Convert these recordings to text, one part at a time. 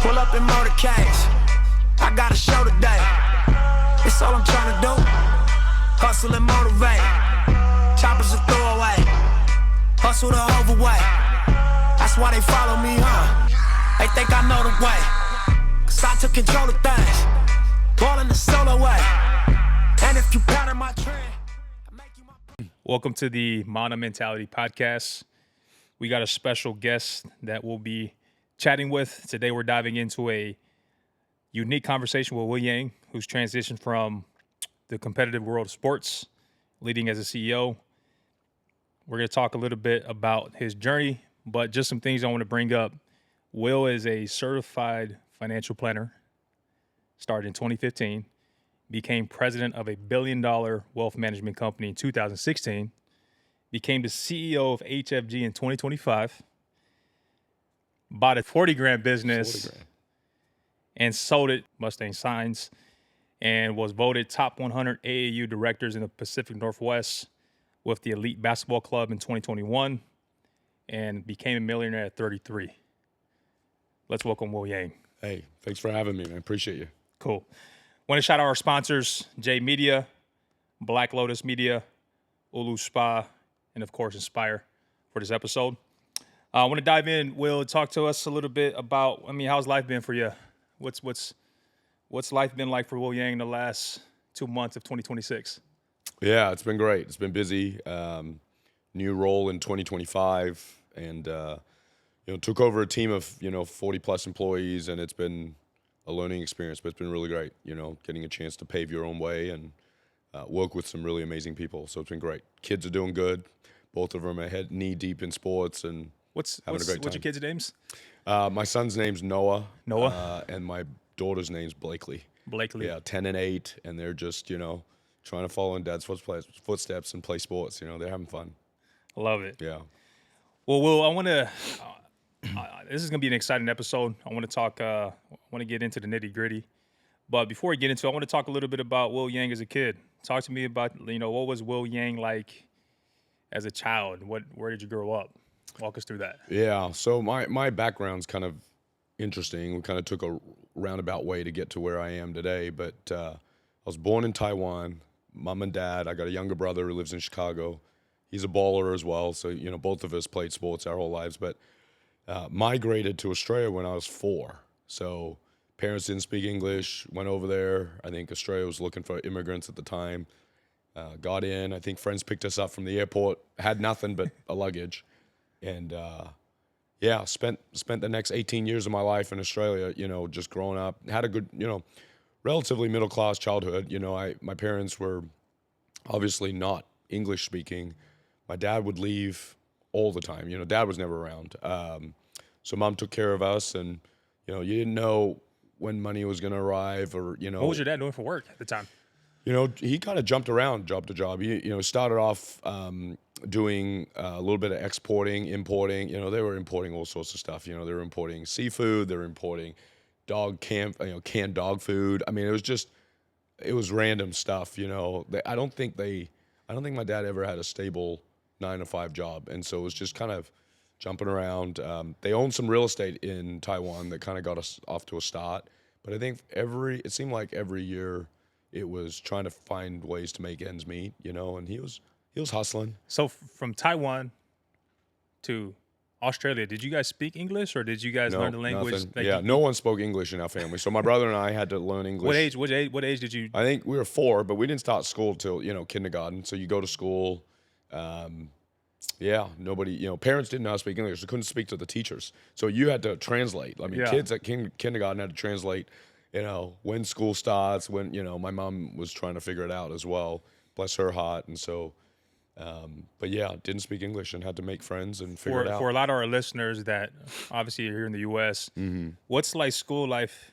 Pull up in motorcades. I got a show today. It's all I'm trying to do. Hustle and motivate. Choppers a throwaway. Hustle the overweight. That's why they follow me, huh? They think I know the way. Cause I took control of things. Ballin' the solo way. And if you pattern my trend, I make you my... Welcome to the Mana Mentality Podcast. We got a special guest that we'll be chatting with. Today we're diving into a unique conversation with Will Wang, who's transitioned from the competitive world of sports, leading as a CEO. We're going to talk a little bit about his journey, but just some things I want to bring up. Will is a certified financial planner, started in 2015, became president of a billion-dollar wealth management company in 2016, became the CEO of HFG in 2025, bought a 40-grand business and sold it, Mustang Signs, and was voted top 100 AAU directors in the Pacific Northwest with the Elite Basketball Club in 2021, and became a millionaire at 33. Let's welcome Will Wang. Hey, thanks for having me, man. Appreciate you. Cool. Want to shout out our sponsors, J Media, Black Lotus Media, Ulu Spa, and of course, Inspire for this episode. I want to dive in, Will, talk to us a little bit about, how's life been for you? What's life been like for Will Wang in the last 2 months of 2026? Yeah, it's been great. It's been busy. New role in 2025, and took over a team of 40 plus employees, and it's been a learning experience, but it's been really great. Getting a chance to pave your own way and work with some really amazing people. So it's been great. Kids are doing good. Both of them are knee deep in sports and having a great time. What's your kids' names? My son's name's Noah. Noah. And my daughter's name's Blakely. Blakely. Yeah, 10 and 8, and they're just trying to follow in dad's footsteps and play sports. They're having fun. I love it. Yeah. Well, Will, I want to. This is going to be an exciting episode. I want to talk. I want to get into the nitty gritty, but before we get into it, I want to talk a little bit about Will Wang as a kid. Talk to me about what was Will Wang like as a child? Where did you grow up? Walk us through that. Yeah. So my background's kind of interesting. We kind of took a roundabout way to get to where I am today. But I was born in Taiwan. Mom and dad. I got a younger brother who lives in Chicago. He's a baller as well. So both of us played sports our whole lives. But migrated to Australia when I was 4. So parents didn't speak English. Went over there. I think Australia was looking for immigrants at the time. Got in. I think friends picked us up from the airport. Had nothing but a luggage. And spent the next 18 years of my life in Australia, just growing up. Had a good, relatively middle-class childhood. My parents were obviously not English speaking. My dad would leave all the time. Dad was never around. So mom took care of us, and, you didn't know when money was going to arrive or, What was your dad doing for work at the time? He kind of jumped around job to job. He started off doing a little bit of exporting, importing. They were importing all sorts of stuff. They were importing seafood. They were importing canned dog food. It was random stuff. I don't think my dad ever had a stable 9-to-5 job, and so it was just kind of jumping around. They owned some real estate in Taiwan that kind of got us off to a start. But I think it seemed like every year it was trying to find ways to make ends meet, and he was hustling. So from Taiwan to Australia, did you guys speak English or did you guys learn the language? No one spoke English in our family. So my brother and I had to learn English. What age did you? I think we were 4, but we didn't start school till, kindergarten. So you go to school. Nobody, parents didn't know how to speak English. They couldn't speak to the teachers. So you had to translate. Kids at kindergarten had to translate, when school starts, when, my mom was trying to figure it out as well. Bless her heart. And so, didn't speak English and had to make friends and figure it out. For a lot of our listeners that obviously are here in the U.S., what's like school life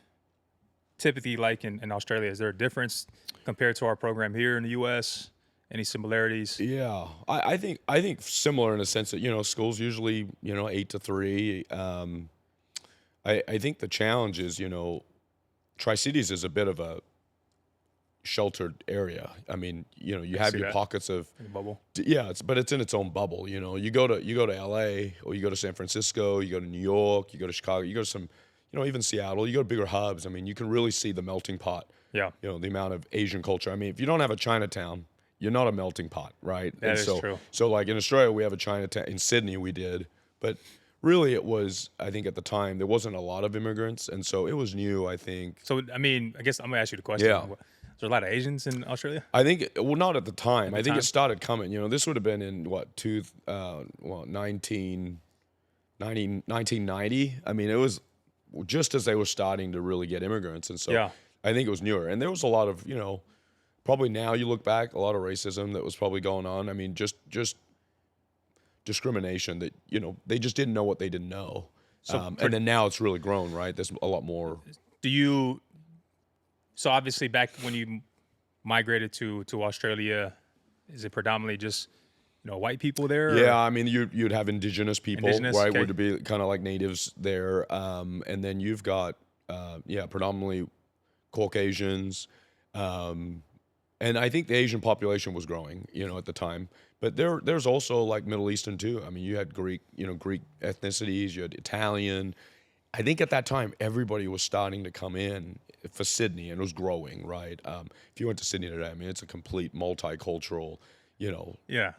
typically like in Australia? Is there a difference compared to our program here in the U.S.? Any similarities? Yeah, I think similar in the sense that, school's usually, 8 to 3. I think the challenge is, Tri-Cities is a bit of a sheltered area. You have your pockets of bubble. Yeah, but it's in its own bubble. You go to LA or you go to San Francisco, you go to New York, you go to Chicago, you go to some even Seattle, you go to bigger hubs. I mean, you can really see the melting pot. Yeah. The amount of Asian culture. I mean, if you don't have a Chinatown, you're not a melting pot, right? That is true. So like in Australia, we have a Chinatown. In Sydney, we did, but really, it was. I think at the time there wasn't a lot of immigrants, and so it was new. I think. So, I mean, I guess I'm gonna ask you the question. Yeah. Is there a lot of Asians in Australia? I think well, not at the time. I think time? it started coming. This would have been in what 1990. I mean, it was just as they were starting to really get immigrants, and so Yeah. I think it was newer. And there was a lot of probably now you look back, a lot of racism that was probably going on. I mean, just discrimination that they just didn't know what they didn't know. So And then now it's really grown, right? There's a lot more. So obviously back when you migrated to Australia, is it predominantly just white people there? Yeah, I mean, you'd have indigenous people, right? Okay. Would be kind of like natives there, and then you've got predominantly Caucasians, and I think the Asian population was growing, at the time. But there's also like Middle Eastern too. I mean, you had Greek ethnicities, you had Italian. I think at that time everybody was starting to come in for Sydney, and it was growing, right? If you went to Sydney today, I mean, it's a complete multicultural, Yeah.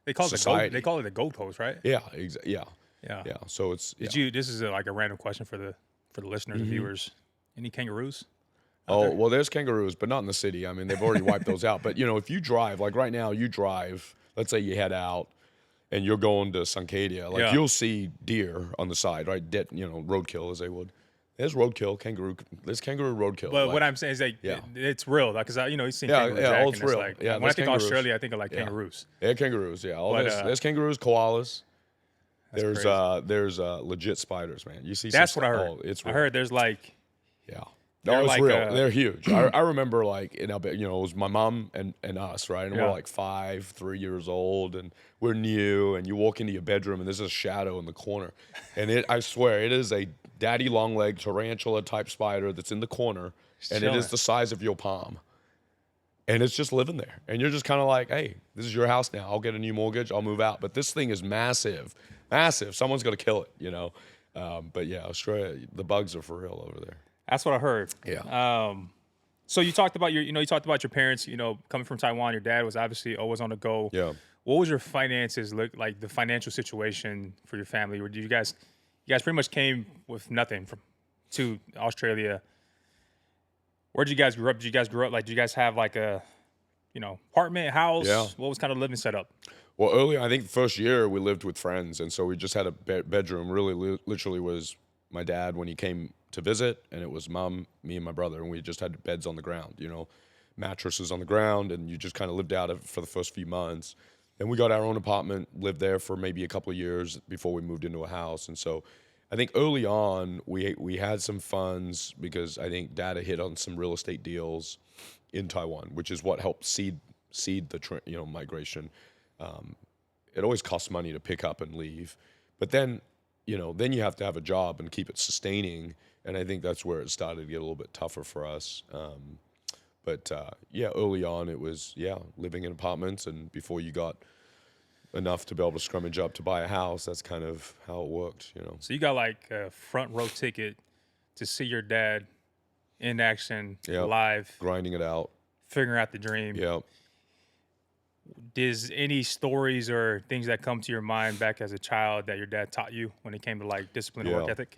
They call society. they call it the Gold Coast, right? yeah, Yeah. So it's This is like a random question for the listeners and viewers. Any kangaroos? Oh, well, there's kangaroos, but not in the city. I mean, they've already wiped those out. But, if you drive, like right now, you drive, let's say you head out and you're going to Suncadia, like you'll see deer on the side, right? Roadkill as they would. There's roadkill, there's kangaroo roadkill. But what I'm saying is it's real. Because, you've seen kangaroo jack, it's and real. like, Yeah, when I there's think kangaroos. Australia, I think of like kangaroos. Yeah, kangaroos, yeah. There's kangaroos, koalas. There's legit spiders, man. You see That's what I heard. Oh, it's I real. heard there's like, Yeah. They're No, it's like, real. They're huge. I remember like, it was my mom and us, right? And Yeah. we're like 3 years old, and we're new, and you walk into your bedroom and there's a shadow in the corner. And I swear, it is a daddy long leg tarantula type spider that's in the corner, and it is the size of your palm. And it's just living there. And you're just kind of like, hey, this is your house now. I'll get a new mortgage. I'll move out. But this thing is massive. Massive. Someone's going to kill it, But yeah, Australia, the bugs are for real over there. that's what I heard. Yeah. So you talked about your parents, coming from Taiwan. Your dad was obviously always on the go. Yeah. What was your finances look like, the financial situation for your family? Or did you guys pretty much came with nothing to Australia? Where did you guys grow up? Did you guys grow up, like, did you guys have like a, apartment, house? Yeah. What was kind of living setup? Well, early, I think the first year we lived with friends, and so we just had a bedroom. Really, literally was my dad when he came to visit, and it was mom, me, and my brother, and we just had beds on the ground, mattresses on the ground, and you just kind of lived out of it for the first few months. Then we got our own apartment, lived there for maybe a couple of years before we moved into a house, and so I think early on we had some funds because I think Dad had hit on some real estate deals in Taiwan, which is what helped seed the migration. It always costs money to pick up and leave, but then then you have to have a job and keep it sustaining, and I think that's where it started to get a little bit tougher for us. But early on it was living in apartments, and before you got enough to be able to scrummage up to buy a house, that's kind of how it worked. So you got like a front row ticket to see your dad in action, live, grinding it out, figuring out the dream. Yeah. Does any stories or things that come to your mind back as a child that your dad taught you when it came to like discipline and work ethic?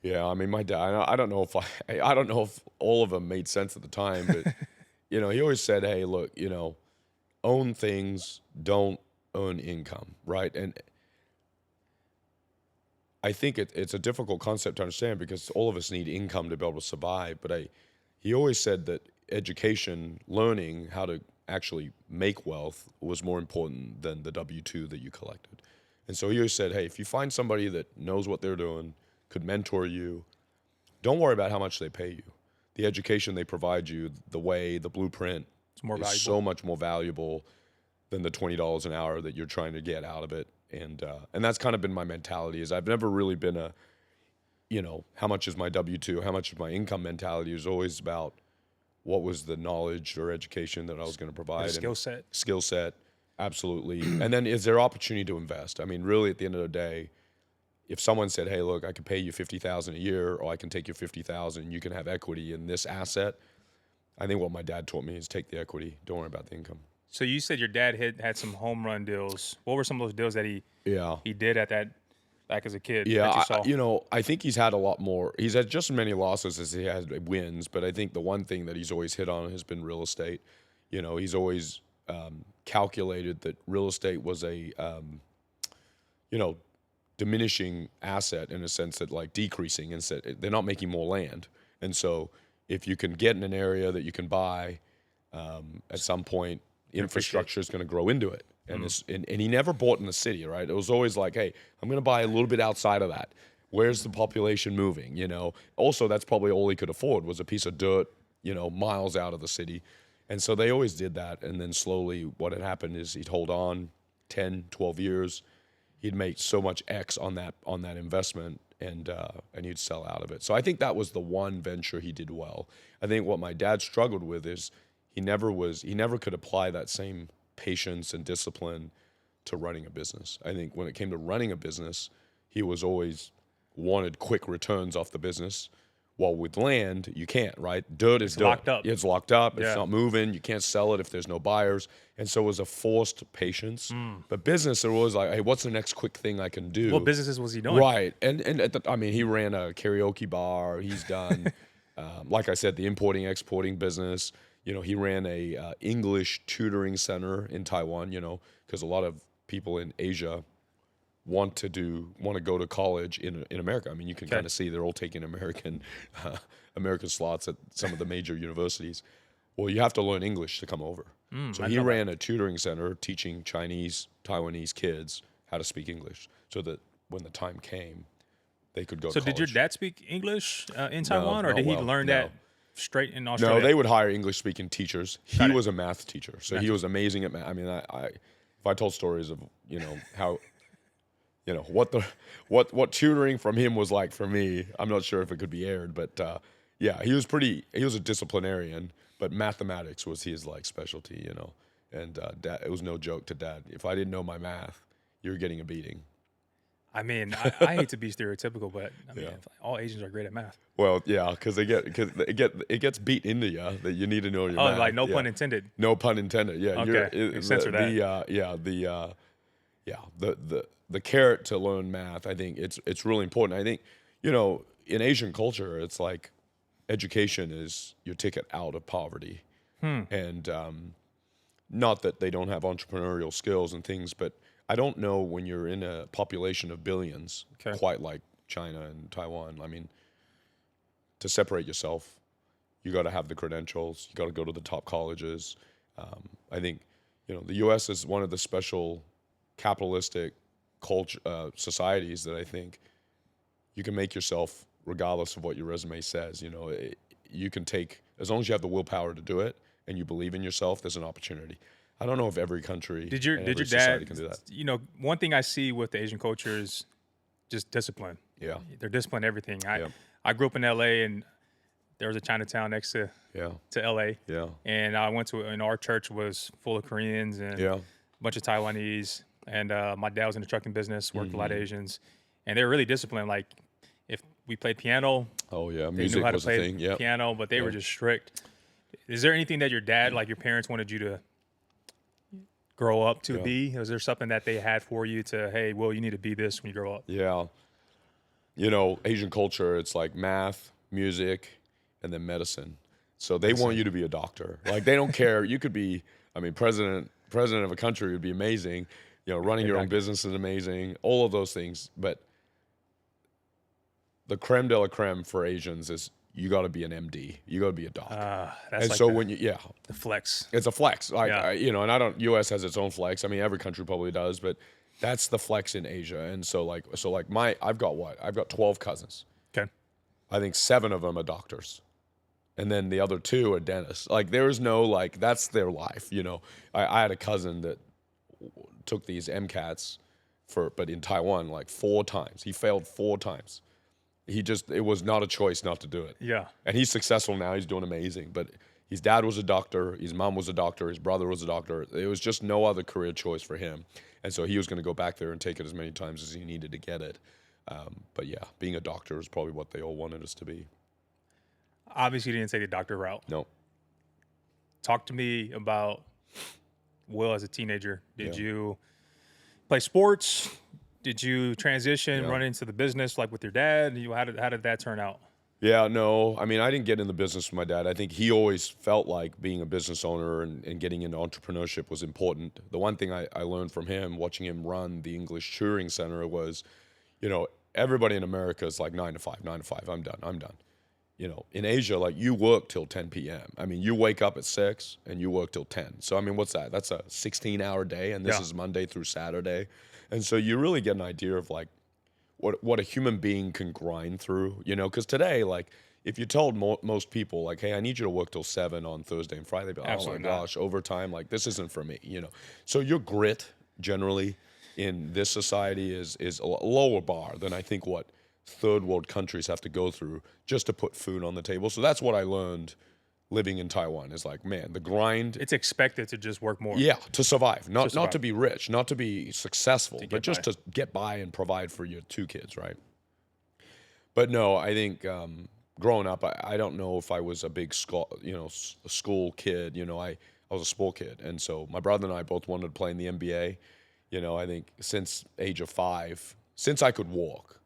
Yeah, I mean, my dad, I don't know if all of them made sense at the time, but he always said, hey, look, own things, don't earn income, right? And I think it's a difficult concept to understand because all of us need income to be able to survive. But he always said that education, learning how to actually make wealth was more important than the W-2 that you collected. And so he always said, hey, if you find somebody that knows what they're doing, could mentor you, don't worry about how much they pay you. The education they provide you, the blueprint is so much more valuable than the $20 an hour that you're trying to get out of it. And that's kind of been my mentality. Is I've never really been a, how much is my W-2, how much is my income mentality. Is always about what was the knowledge or education that I was going to provide. Skill set, absolutely. And then is there opportunity to invest? I mean, really, at the end of the day, if someone said, hey, look, I can pay you $50,000 a year, or I can take your $50,000 and you can have equity in this asset, I think what my dad taught me is take the equity. Don't worry about the income. So you said your dad had some home run deals. What were some of those deals that he did at that back as a kid? Yeah, that you saw? I think he's had a lot more. He's had just as many losses as he has wins, but I think the one thing that he's always hit on has been real estate. He's always calculated that real estate was a, diminishing asset in a sense that like decreasing, and said they're not making more land. And so if you can get in an area that you can buy, at some point, infrastructure is going to grow into it. And he never bought in the city, right? It was always like, hey, I'm going to buy a little bit outside of that. Where's the population moving, Also, that's probably all he could afford was a piece of dirt, miles out of the city. And so they always did that. And then slowly what had happened is he'd hold on 10, 12 years. He'd make so much X on that investment, and he'd sell out of it. So I think that was the one venture he did well. I think what my dad struggled with is he never could apply that same patience and discipline to running a business. I think when it came to running a business, he was always wanted quick returns off the business. While with land, you can't, right? Dirt is dirt. Locked up. It's locked up. It's Yeah. not moving. You can't sell it if there's no buyers. And so it was a forced patience. But business, it was like, hey, what's the next quick thing I can do? What businesses was he doing? Right. And he ran a karaoke bar. He's done, like I said, the importing, exporting business. He ran a English tutoring center in Taiwan, because a lot of people in Asia want to go to college in America. I mean, you can kind of see they're all taking American slots at some of the major universities. Well, you have to learn English to come over. So he ran a tutoring center teaching Chinese, Taiwanese kids how to speak English, so that when the time came, they could go to college. So did your dad speak English in Taiwan, or did he learn that straight in Australia? No, they would hire English-speaking teachers. He was a math teacher, so he was amazing at math. I mean, if I told stories of how what tutoring from him was like for me, I'm not sure if it could be aired, but he was a disciplinarian, but mathematics was his like specialty, and Dad, it was no joke to Dad. If I didn't know my math, you were getting a beating. I mean, I hate to be stereotypical, but I mean, all Asians are great at math. Well, yeah, because it gets beat into you that you need to know your math. Like no pun intended. No pun intended. Yeah. Okay. Censor that. The carrot to learn math, I think it's really important. I think, in Asian culture, it's like education is your ticket out of poverty. And not that they don't have entrepreneurial skills and things, but I don't know when you're in a population of billions, quite like China and Taiwan. I mean, to separate yourself, you got to have the credentials. You got to go to the top colleges. I think, the U.S. is one of the special capitalistic societies that I think you can make yourself regardless of what your resume says. You can take, as long as you have the willpower to do it and you believe in yourself, there's an opportunity. I don't know if every country did your society dad can do that. One thing I see with the Asian culture is just discipline. Yeah. They're disciplined in everything. I grew up in LA, and there was a Chinatown next to LA. Yeah. And I went to, and our church was full of Koreans and a bunch of Taiwanese. And my dad was in the trucking business, worked with a lot of Asians, and they were really disciplined. Like if we played piano, music they knew how to was play a thing. piano, but they were just strict. Is there anything that your dad, like your parents, wanted you to grow up to be? Was there something that they had for you to, hey, well, you need to be this when you grow up? Yeah. Asian culture, it's like math, music, and then medicine. So they want you to be a doctor. Like they don't care. You could be, president of a country would be amazing. Running your own business is amazing. All of those things. But the creme de la creme for Asians is you got to be an MD. You got to be a doctor. That's and like so the flex. It's a flex. Like, U.S. has its own flex. I mean, every country probably does, but that's the flex in Asia. And so I've got 12 cousins. Okay. I think 7 of them are doctors. And then the other 2 are dentists. Like there is no, that's their life. I had a cousin that took these MCATs but in Taiwan, 4 times. He failed 4 times. It was not a choice not to do it. Yeah. And he's successful now. He's doing amazing. But his dad was a doctor. His mom was a doctor. His brother was a doctor. There was just no other career choice for him. And so he was going to go back there and take it as many times as he needed to get it. But yeah, being a doctor is probably what they all wanted us to be. Obviously, you didn't take the doctor route. No. Talk to me about Will as a teenager. Did Yeah. you play sports? Did you transition, Yeah. run into the business like with your dad? How did that turn out? Yeah, no. I mean, I didn't get in the business with my dad. I think he always felt like being a business owner and getting into entrepreneurship was important. The one thing I learned from him, watching him run the English Touring Center, was, everybody in America is like 9 to 5, 9 to 5. I'm done. In Asia, like you work till 10 p.m. I mean, you wake up at 6 and you work till 10. So, I mean, what's that? That's a 16-hour day, and this is Monday through Saturday. And so you really get an idea of like what a human being can grind through, because today, like, if you told most people, like, hey, I need you to work till 7 on Thursday and Friday, they'd be like, Absolutely oh my not. gosh, overtime, like, this isn't for me, So your grit, generally, in this society is a lower bar than I think what third world countries have to go through just to put food on the table. So that's what I learned living in Taiwan is like, man, the grind. It's expected to just work more. Yeah, to survive, not survive. to be rich, not to be successful, but just by. to get by and provide for your 2 kids, right? But no, I think growing up, I don't know if I was a big school kid. I was a sport kid, and so my brother and I both wanted to play in the NBA. I think since age of 5, since I could walk.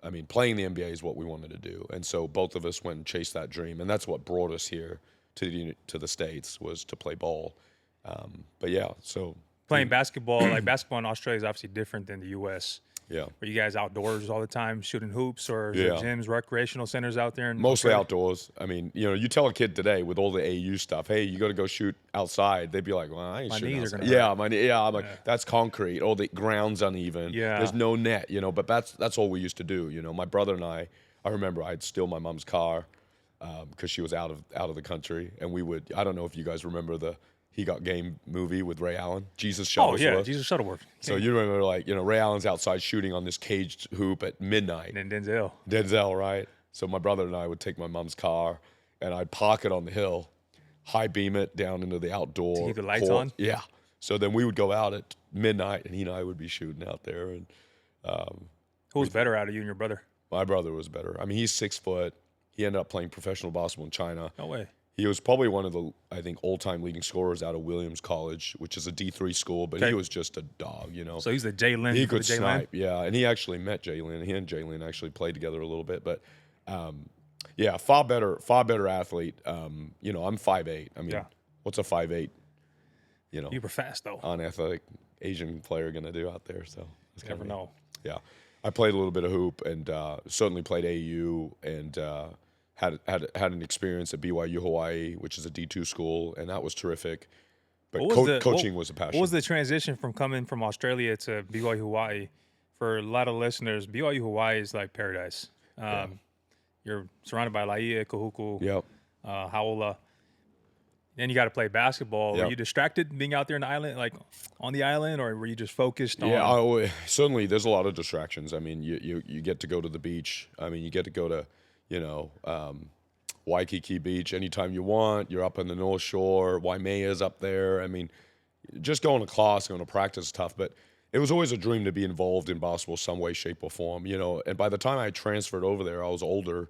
I mean, playing the NBA is what we wanted to do, and so both of us went and chased that dream, and that's what brought us here to the States, was to play ball. But yeah, so Playing basketball, like basketball in Australia is obviously different than the U.S. yeah, Are you guys outdoors all the time shooting hoops, or is there Yeah. gyms, recreational centers out there? mostly outdoors. I mean, you tell a kid today with all the AU stuff, hey, you got to go shoot outside. They'd be like, well, I ain't My shooting knees are outside. gonna Yeah, I'm like, that's concrete. All the ground's uneven. Yeah. There's no net, but that's all we used to do. My brother and I remember I'd steal my mom's car because she was out of the country, and we would. I don't know if you guys remember the He Got Game movie with Ray Allen, Jesus Oh Shuttlesworth. yeah, Jesus Shuttleworth. So you remember, like, Ray Allen's outside shooting on this caged hoop at midnight. And then Denzel. Denzel, right? So my brother and I would take my mom's car, and I'd park it on the hill, high beam it down into the outdoor. To keep the lights court. on? Yeah. So then we would go out at midnight, and he and I would be shooting out there. And Who was better out of you and your brother? my brother was better. I mean, he's 6 foot. He ended up playing professional basketball in China. No way. He was probably one of the, I think, all-time leading scorers out of Williams College, which is a D3 school, but Okay. he was just a dog, So he's the Jalen. He for the could Jalen? snipe, yeah. And he actually met Jalen. He and Jalen actually played together a little bit, but yeah, far better athlete. I'm 5'8". I mean, Yeah. what's a 5'8", You were fast though. unathletic Asian player gonna do out there? So it's You never know. Yeah, I played a little bit of hoop and certainly played AU and had an experience at BYU Hawaii, which is a D2 school, and that was terrific. But coaching was a passion. What was the transition from coming from Australia to BYU Hawaii? For a lot of listeners, BYU Hawaii is like paradise. You're surrounded by Laie, Kahuku, Yep. Haola. Then you got to play basketball. Were Yep. you distracted being out there in the island, like on the island, or were you just focused on? Yeah, certainly there's a lot of distractions. I mean, you get to go to the beach. I mean, you get to go to, Waikiki Beach anytime you want. You're up on the North Shore. Waimea's up there. I mean, just going to class, going to practice is tough, but it was always a dream to be involved in basketball some way, shape, or form, And by the time I transferred over there, I was older,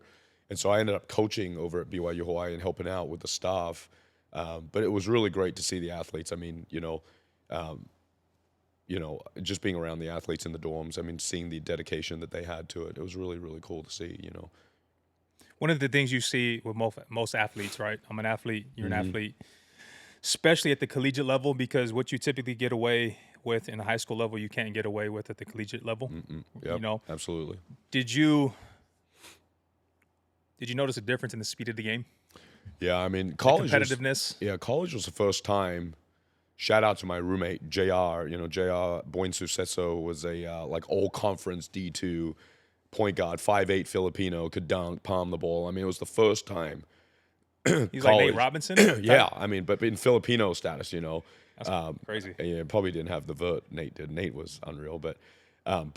and so I ended up coaching over at BYU Hawaii and helping out with the staff. But it was really great to see the athletes. I mean, just being around the athletes in the dorms. I mean, seeing the dedication that they had to it. It was really, really cool to see. One of the things you see with most athletes, right? I'm an athlete, you're Mm-hmm. an athlete, especially at the collegiate level, because what you typically get away with in the high school level, you can't get away with at the collegiate level. Yep, absolutely. Did you notice a difference in the speed of the game? Yeah, I mean, college Competitiveness? college was the first time. Shout out to my roommate JR. JR Boinsu Setso was a all conference D2 point guard, 5'8" Filipino, could dunk, palm the ball. I mean, it was the first time. He's like Nate Robinson? Yeah, I mean, but in Filipino status, That's crazy. Yeah, probably didn't have the vert Nate did. Nate was unreal, but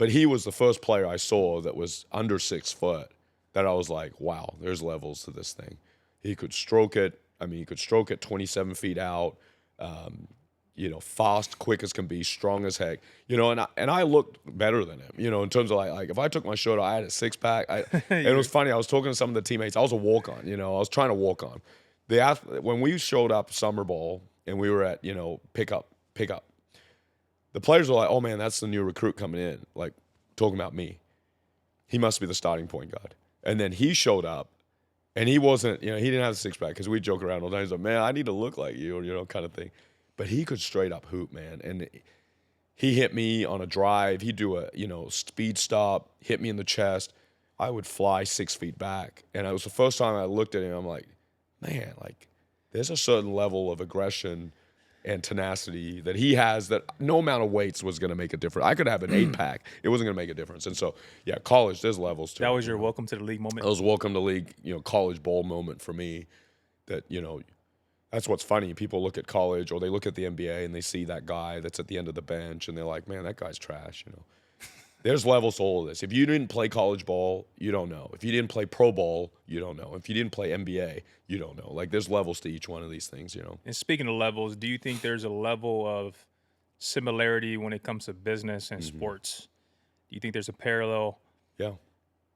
he was the first player I saw that was under 6 foot that I was like, wow, there's levels to this thing. He could stroke it. I mean, he could stroke it 27 feet out. fast, quick as can be, strong as heck, and I looked better than him, in terms of like if I took my shirt off, I had a six pack. And it was funny. I was talking to some of the teammates. I was a walk on, I was trying to walk on. When we showed up summer ball and we were at, pick up, the players were like, oh man, that's the new recruit coming in, like talking about me. He must be the starting point guard. And then he showed up. And he wasn't, he didn't have a six-pack because we joke around all the time. He's like, man, I need to look like you, kind of thing. But he could straight up hoop, man. And he hit me on a drive. He'd do a, speed stop, hit me in the chest. I would fly 6 feet back. And it was the first time I looked at him. I'm like, man, like there's a certain level of aggression and tenacity that he has that no amount of weights was going to make a difference. I could have an 8-pack. It wasn't going to make a difference. And so, yeah, college, there's levels to it. That was your welcome to the league moment? That was welcome to league, college ball moment for me that, that's what's funny. People look at college or they look at the NBA and they see that guy that's at the end of the bench and they're like, man, that guy's trash, There's levels to all of this. If you didn't play college ball, you don't know. If you didn't play pro ball, you don't know. If you didn't play NBA, you don't know. Like there's levels to each one of these things, And speaking of levels, do you think there's a level of similarity when it comes to business and sports? Do you think there's a parallel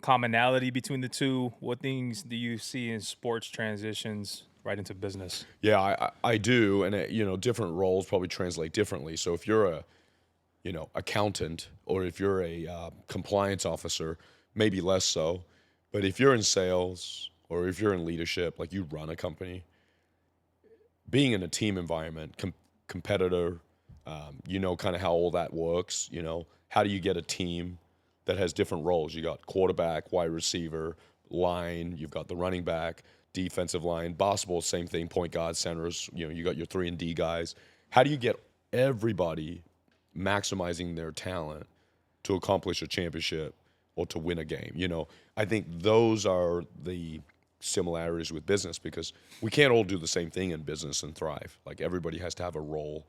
commonality between the two? What things do you see in sports transitions right into business? Yeah, I do. And, different roles probably translate differently. So if you're a accountant, or if you're a compliance officer, maybe less so. But if you're in sales or if you're in leadership, like you run a company, being in a team environment, competitor, kind of how all that works, how do you get a team that has different roles? You got quarterback, wide receiver, line, you've got the running back, defensive line, basketball, same thing, point guard, centers, you got your 3 and D guys. How do you get everybody maximizing their talent to accomplish a championship or to win a game? I think those are the similarities with business, because we can't all do the same thing in business and thrive. Like everybody has to have a role.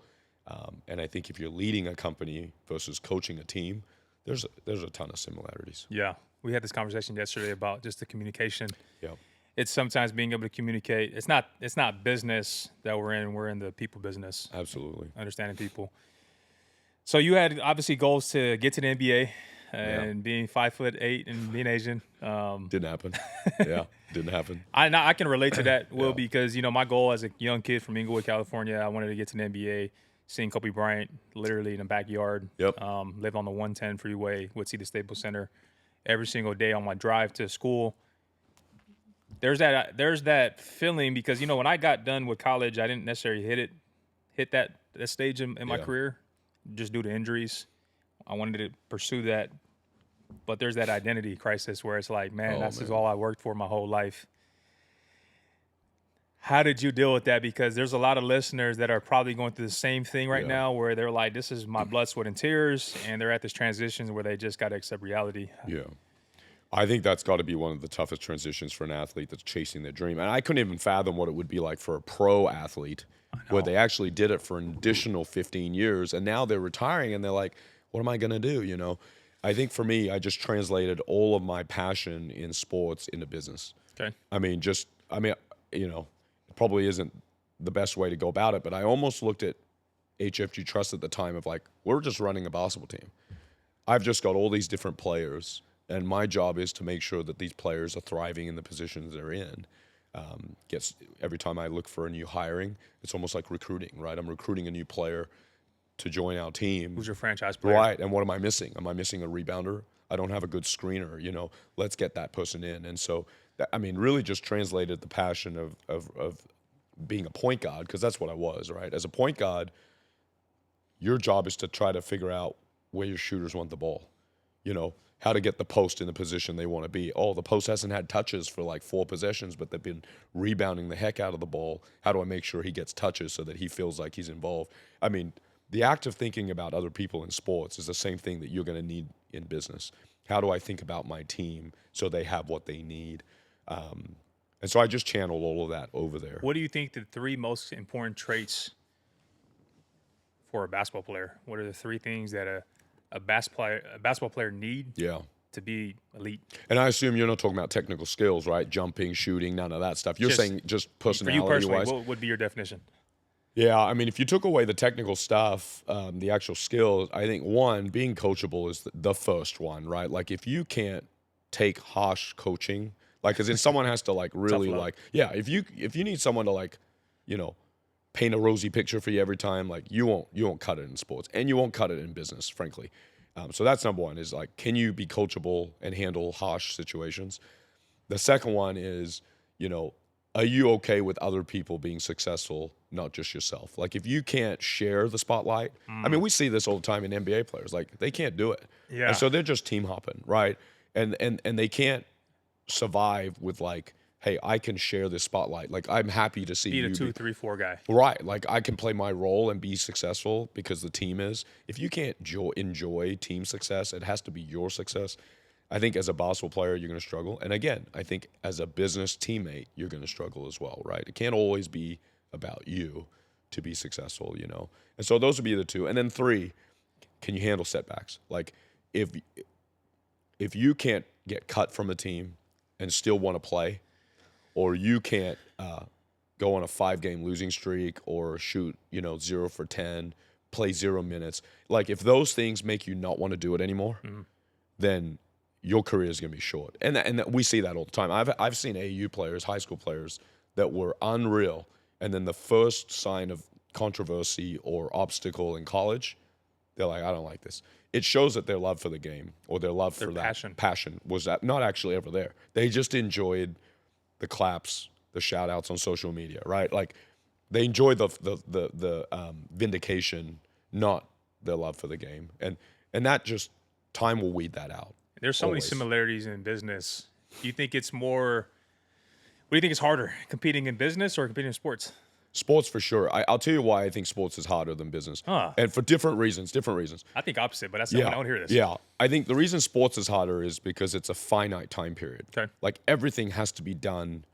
And I think if you're leading a company versus coaching a team, there's a ton of similarities. Yeah. We had this conversation yesterday about just the communication. Yeah. It's sometimes being able to communicate. It's not business that we're in. We're in the people business. Absolutely. Understanding people. So you had obviously goals to get to the NBA and being 5'8" and being Asian. Didn't happen. Yeah, didn't happen. I can relate to that, Will, because my goal as a young kid from Inglewood, California, I wanted to get to the NBA. Seeing Kobe Bryant literally in the backyard. Yep. Live on the 110 freeway, would see the Staples Center every single day on my drive to school. There's that feeling, because when I got done with college, I didn't necessarily hit that stage in my career, just due to injuries. I wanted to pursue that, but there's that identity crisis where it's like, man, is all I worked for my whole life. How did you deal with that? Because there's a lot of listeners that are probably going through the same thing right now, where they're like, this is my blood, sweat, and tears, and they're at this transition where they just got to accept reality. Yeah. I think that's got to be one of the toughest transitions for an athlete that's chasing their dream. And I couldn't even fathom what it would be like for a pro athlete, where they actually did it for an additional 15 years, and now they're retiring, and they're like, what am I going to do, I think for me, I just translated all of my passion in sports into business. Okay. It probably isn't the best way to go about it, but I almost looked at HFG Trust at the time of like, we're just running a basketball team. I've just got all these different players, and my job is to make sure that these players are thriving in the positions they're in. Every time I look for a new hiring, it's almost like recruiting, right? I'm recruiting a new player to join our team. Who's your franchise player? Right, and what am I missing? Am I missing a rebounder? I don't have a good screener, let's get that person in. And so, really just translated the passion of being a point guard, because that's what I was, right? As a point guard, your job is to try to figure out where your shooters want the ball, how to get the post in the position they want to be. Oh, the post hasn't had touches for like 4 possessions, but they've been rebounding the heck out of the ball. How do I make sure he gets touches so that he feels like he's involved? The act of thinking about other people in sports is the same thing that you're going to need in business. How do I think about my team so they have what they need? And so I just channeled all of that over there. What do you think the 3 most important traits for a basketball player? What are the 3 things that a basketball player need to be elite? And I assume you're not talking about technical skills, right? Jumping, shooting, none of that stuff. You're saying just personality-wise? For you personally, what would be your definition? Yeah, I mean, if you took away the technical stuff, the actual skills, I think one, being coachable is the first one, right? Like if you can't take harsh coaching, like as in someone has to like really love. like, yeah, if you need someone to like, you know, paint a rosy picture for you every time, like you won't cut it in sports, and you won't cut it in business, frankly. So that's number one, is like, can you be coachable and handle harsh situations? The second one is, you know, are you okay with other people being successful, not just yourself? Like if you can't share the spotlight, I mean, we see this all the time in NBA players. Like they can't do it. Yeah. And so they're just team hopping, right? And they can't survive with like, hey, I can share this spotlight. Like I'm happy to see Be you the 2, 3, 4 guy. right. Like I can play my role and be successful because the team is. If you can't enjoy team success, it has to be your success. I think as a basketball player, you're going to struggle. And again, I think as a business teammate, you're going to struggle as well, right? It can't always be about you to be successful, you know? And so those would be the two. And then three, can you handle setbacks? Like if you can't get cut from a team and still want to play, or you can't go on a 5-game losing streak or shoot, 0 for 10, play 0 minutes. Like if those things make you not want to do it anymore, then your career is going to be short. And we see that all the time. I've seen AAU players, high school players that were unreal, and then the first sign of controversy or obstacle in college, they're like, I don't like this. It shows that their love for the game or their love for that passion was not actually ever there. They just enjoyed the claps, the shout outs on social media, right? Like they enjoy the vindication, not their love for the game. And that just, time will weed that out. There's so always. many similarities in business. Do you think it's more, what do you think is harder, competing in business or competing in sports? Sports for sure. I'll tell you why I think sports is harder than business. And for different reasons. I think opposite, but that's I don't hear this. Yeah. I think the reason sports is harder is because it's a finite time period. Okay. Like everything has to be done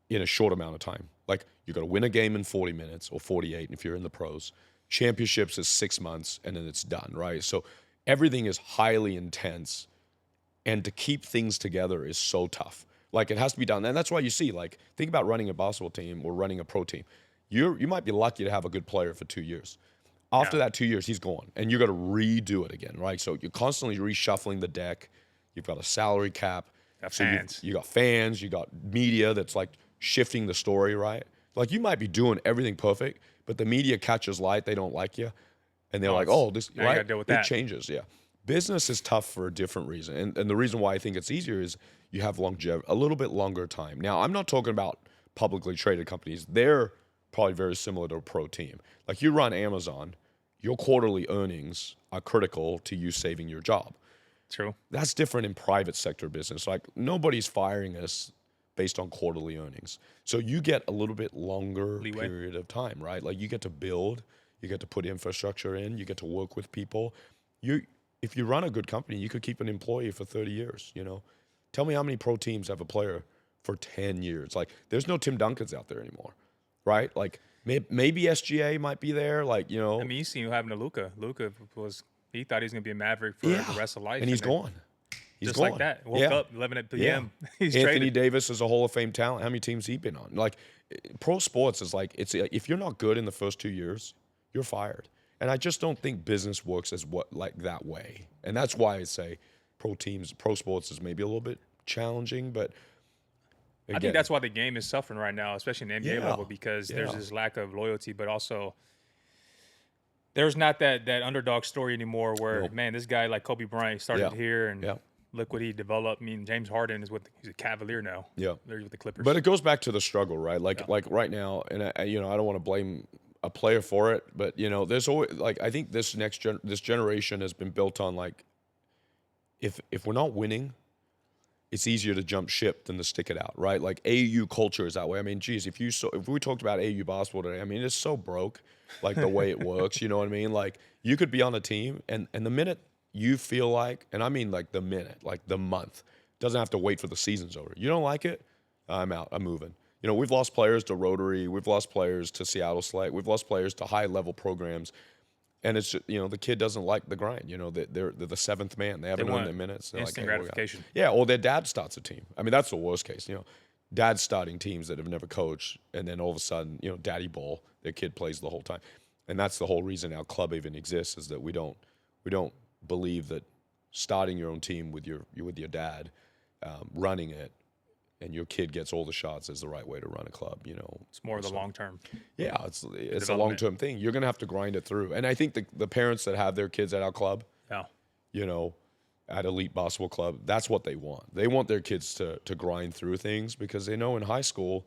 in a short amount of time. Like you got to win a game in 40 minutes or 48 if you're in the pros. Championships is 6 months and then it's done, right? So everything is highly intense, and to keep things together is so tough. Like it has to be done. And that's why you see, like, think about running a basketball team or running a pro team. You might be lucky to have a good player for 2 years. After that 2 years, he's gone, and you got to redo it again, right? So you're constantly reshuffling the deck. You've got a salary cap. Fans. You got fans. You got media that's like shifting the story, right? Like you might be doing everything perfect, but the media catches light. They don't like you, and they're like, "Oh, this now you right." gotta deal with it that. changes, yeah. Business is tough for a different reason, and the reason why I think it's easier is you have longevity, a little bit longer time. Now, I'm not talking about publicly traded companies. They're probably very similar to a pro team. Like you run Amazon, your quarterly earnings are critical to you saving your job. True. That's different in private sector business. Like nobody's firing us based on quarterly earnings. So you get a little bit longer period of time, right? Like you get to build, you get to put infrastructure in, you get to work with people. If you run a good company, you could keep an employee for 30 years, Tell me how many pro teams have a player for 10 years. Like there's no Tim Duncans out there anymore, right? Like maybe SGA might be there, like, I mean, you seen what happened to Luka. Luka he thought he was going to be a Maverick for the rest of life. And he's gone. He's just gone. like that. Woke up 11 p.m. He's Anthony traded. Davis is a Hall of Fame talent. How many teams he been on? Like pro sports is like, it's if you're not good in the first 2 years, you're fired. And I just don't think business works that way. And that's why I say pro sports is maybe a little bit challenging, but again, I think that's why the game is suffering right now, especially in the NBA level, because there's this lack of loyalty, but also there's not that underdog story anymore where, man, this guy like Kobe Bryant started here and look what he developed. I mean, James Harden he's a Cavalier now. Yeah. They're with the Clippers. But it goes back to the struggle, right? Like right now, and I don't want to blame a player for it, but there's always like, I think this this generation has been built on like, if we're not winning, it's easier to jump ship than to stick it out, right? Like AAU culture is that way. I mean, geez, if we talked about AAU basketball today, I mean, it's so broke, like the way it works. You know what I mean? Like you could be on a team, and the minute you feel like, and I mean like the minute, like the month, doesn't have to wait for the season's over. You don't like it? I'm out. I'm moving. We've lost players to Rotary. We've lost players to Seattle Select. We've lost players to high-level programs. And it's just, the kid doesn't like the grind. They're the seventh man. They haven't earned their minutes. They're instant like, hey, gratification. or their dad starts a team. I mean, that's the worst case. dads starting teams that have never coached, and then all of a sudden, daddy ball, their kid plays the whole time. And that's the whole reason our club even exists, is that we don't believe that starting your own team with your dad, running it, and your kid gets all the shots is the right way to run a club. It's more of the long term. Yeah, it's a long term thing. You're gonna have to grind it through. And I think the parents that have their kids at our club, at elite basketball club, that's what they want. They want their kids to grind through things, because they know in high school,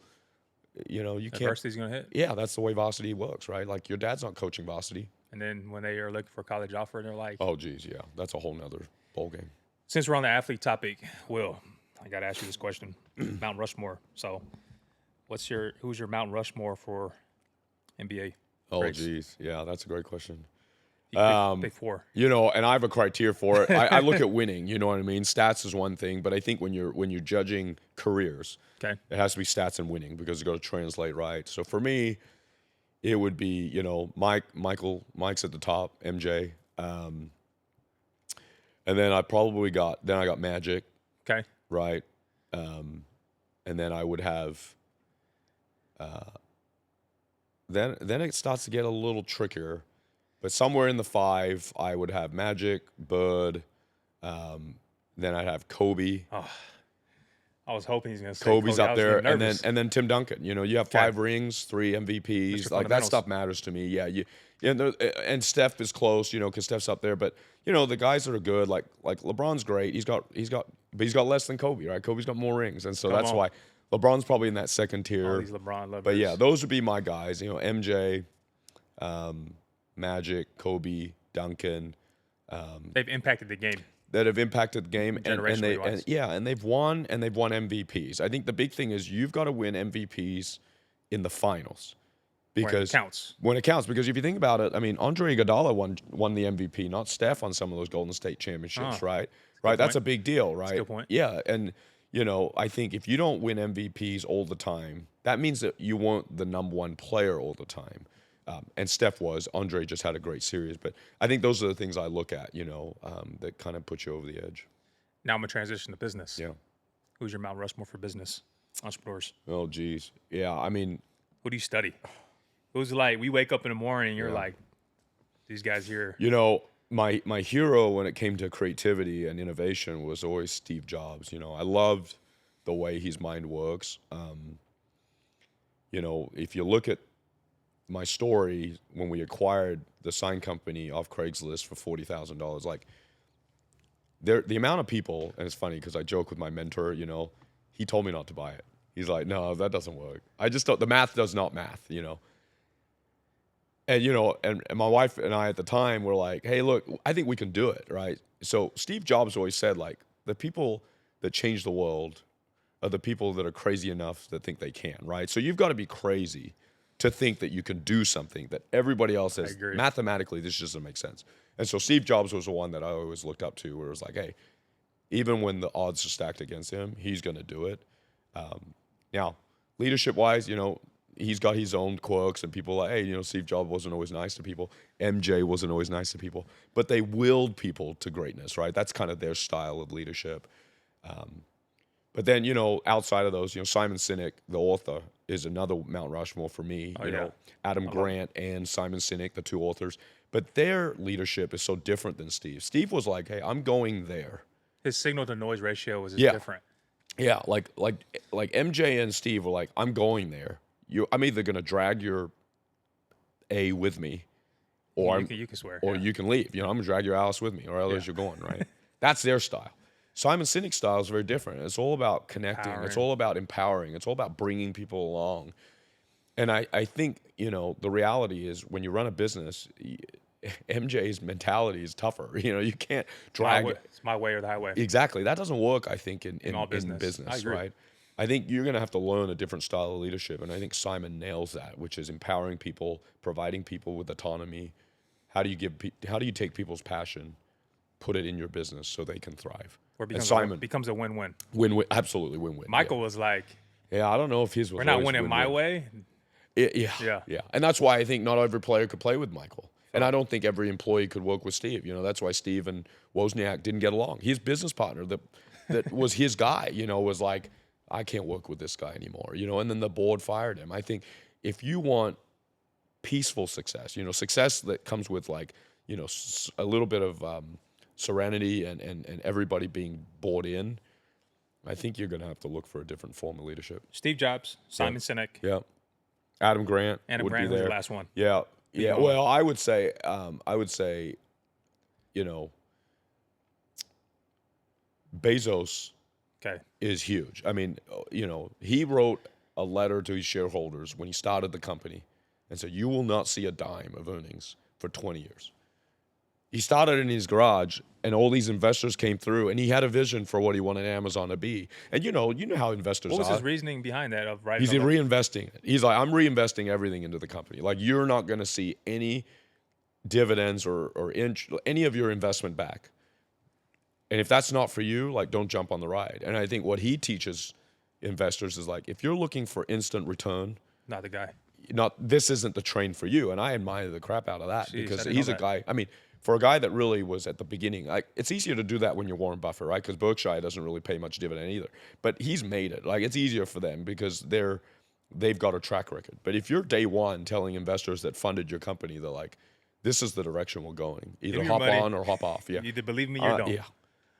you can't. Adversity's gonna hit. Yeah, that's the way varsity works, right? Like, your dad's not coaching varsity. And then when they are looking for a college offer, they're like, oh geez, yeah, that's a whole nother ball game. Since we're on the athlete topic, Will, I got to ask you this question. Mount Rushmore. So who's your Mount Rushmore for NBA? Oh, Breaks? geez. Yeah, that's a great question. Big four. And I have a criteria for it. I look at winning, you know what I mean? Stats is one thing, but I think when you're judging careers, okay, it has to be stats and winning, because you got to translate right. So for me, it would be, Mike's at the top, MJ. And then I got Magic. Okay. Right. And then I would have, then it starts to get a little trickier, but somewhere in the 5, I would have Magic, Bird, then I'd have Kobe. Oh, I was hoping he's going to say Kobe's Kobe. up there, nervous. and then Tim Duncan. You have 5 rings, 3 MVPs. Like, that stuff matters to me. Yeah, and Steph is close, because Steph's up there. But the guys that are good, like LeBron's great. He's got less than Kobe, right? Kobe's got more rings, and so that's why LeBron's probably in that second tier. All these LeBron lovers. But yeah, those would be my guys. MJ, Magic, Kobe, Duncan. They've impacted the game. That have impacted the game, and they've won MVPs. I think the big thing is you've got to win MVPs in the finals, because when it counts. Because if you think about it, I mean, Andre Iguodala won the MVP, not Steph, on some of those Golden State championships, right? Right, that's a big deal, right? That's a good point. Yeah, and I think if you don't win MVPs all the time, that means that you weren't the number one player all the time. And Steph was. Andre just had a great series. But I think those are the things I look at, that kind of put you over the edge. Now I'm going to transition to business. Yeah. Who's your Mount Rushmore for business entrepreneurs? Oh, geez. Yeah, I mean. Who do you study? Who's like, we wake up in the morning and you're like, these guys here. My hero when it came to creativity and innovation was always Steve Jobs. I loved the way his mind works. If you look at my story, when we acquired the sign company off Craigslist for $40,000, like, the amount of people, and it's funny because I joke with my mentor, he told me not to buy it. He's like, no, that doesn't work. I just don't, the math does not math, And, and my wife and I at the time were like, hey, look, I think we can do it, right? So Steve Jobs always said, like, the people that change the world are the people that are crazy enough that think they can, right? So you've got to be crazy to think that you can do something that everybody else says, mathematically, this just doesn't make sense. And so Steve Jobs was the one that I always looked up to, where it was like, hey, even when the odds are stacked against him, he's going to do it. Now, leadership-wise, he's got his own quirks, and people are like, hey, Steve Jobs wasn't always nice to people. MJ wasn't always nice to people. But they willed people to greatness, right? That's kind of their style of leadership. But then, outside of those, Simon Sinek, the author, is another Mount Rushmore for me. Adam Grant and Simon Sinek, the 2 authors. But their leadership is so different than Steve. Steve was like, hey, I'm going there. His signal to noise ratio was different. Yeah, like MJ and Steve were like, I'm going there. I'm either going to drag your A with me, or you can swear, you can leave. I'm going to drag your Alice with me, or else you're going, right? That's their style. Simon Sinek's style is very different. It's all about connecting. It's all about empowering. It's all about bringing people along. And I think, the reality is when you run a business, MJ's mentality is tougher. You can't drag it. It's my way or the highway. Exactly. That doesn't work, I think, in all business. I agree. Right? I think you're going to have to learn a different style of leadership. And I think Simon nails that, which is empowering people, providing people with autonomy. How do you take people's passion, put it in your business so they can thrive? Or becomes a win-win. Win-win, absolutely win-win. Michael was like, I don't know if his was. We're not winning my way. Yeah. And that's why I think not every player could play with Michael. And I don't think every employee could work with Steve. That's why Steve and Wozniak didn't get along. His business partner that was his guy, was like, I can't work with this guy anymore, and then the board fired him. I think if you want peaceful success, success that comes with like, a little bit of serenity and everybody being bought in, I think you're going to have to look for a different form of leadership. Steve Jobs, Simon Sinek. Yeah. Adam Grant Adam would Grant be was there. the last one. Yeah. Yeah. going. Well, I would say, Bezos Okay. is huge. I mean, he wrote a letter to his shareholders when he started the company and said, you will not see a dime of earnings for 20 years. He started in his garage, and all these investors came through, and he had a vision for what he wanted Amazon to be. And you know how investors are. What was his reasoning behind that of writing? He's reinvesting it. He's like, I'm reinvesting everything into the company. Like, you're not going to see any dividends or any of your investment back. And if that's not for you, like, don't jump on the ride. And I think what he teaches investors is like, if you're looking for instant return, Not the guy. this isn't the train for you. And I admire the crap out of that. Jeez, because I didn't he's know a that. guy. I mean, for a guy that really was at the beginning, like, it's easier to do that when you're Warren Buffett, right? Because Berkshire doesn't really pay much dividend either. But he's made it. Like, it's easier for them because they've got a track record. But if you're day one telling investors that funded your company, they're like, this is the direction we're going. Either Give me hop your money. on or hop off. Yeah. You either believe me or don't. Yeah.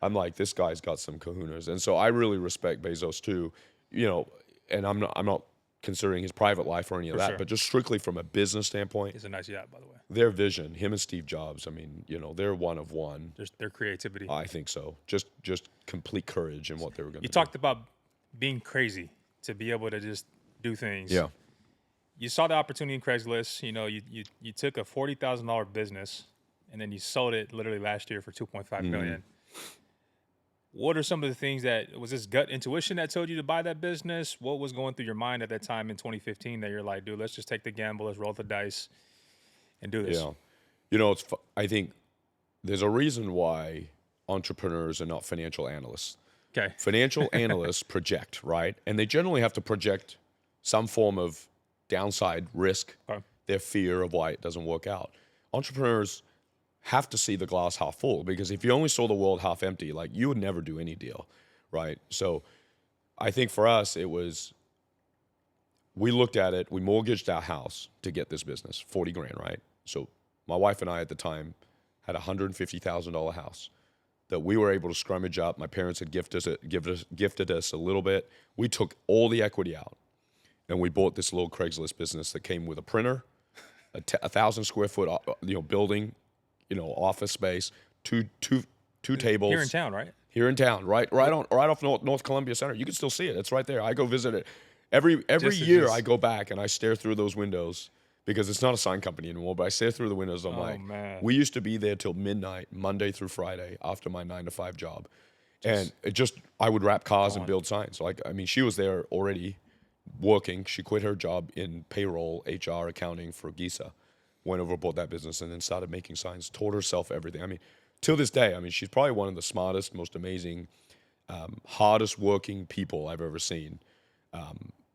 I'm like, this guy's got some kahunas. And so I really respect Bezos too, and I'm not considering his private life or any of that, sure. but just strictly from a business standpoint, He's a nice yacht, by the way. their vision, him and Steve Jobs, I mean, they're one of one. Just their creativity. I think so. Just complete courage in what they were going to do. You talked about being crazy to be able to just do things. Yeah. You saw the opportunity in Craigslist. You took a $40,000 business and then you sold it literally last year for $2.5 million. What are some of the things was this gut intuition that told you to buy that business? What was going through your mind at that time in 2015 that you're like, dude, let's just take the gamble, let's roll the dice and do this? Yeah. I think there's a reason why entrepreneurs are not financial analysts. Okay. Financial analysts project, right? And they generally have to project some form of downside risk, Okay. their fear of why it doesn't work out. Entrepreneurs have to see the glass half full, because if you only saw the world half empty, like, you would never do any deal, right? So I think for us, we looked at it, we mortgaged our house to get this business, $40,000, right? So my wife and I at the time had a $150,000 house that we were able to scrummage up. My parents had gifted us a little bit. We took all the equity out, and we bought this little Craigslist business that came with a printer, a 1,000 square foot building, office space, two tables. Here in town, right? Here in town, right off North Columbia Center. You can still see it. It's right there. I go visit it every year. I go back and I stare through those windows, because it's not a sign company anymore. But I stare through the windows. I'm like, man. we used to be there till midnight, Monday through Friday, after my 9-to-5 job, and I would wrap cars and build signs. Like, I mean, she was there already working. She quit her job in payroll, HR, accounting for Gisa. Went over, bought that business, and then started making signs, taught herself everything. I mean, till this day, she's probably one of the smartest, most amazing, hardest working people I've ever seen,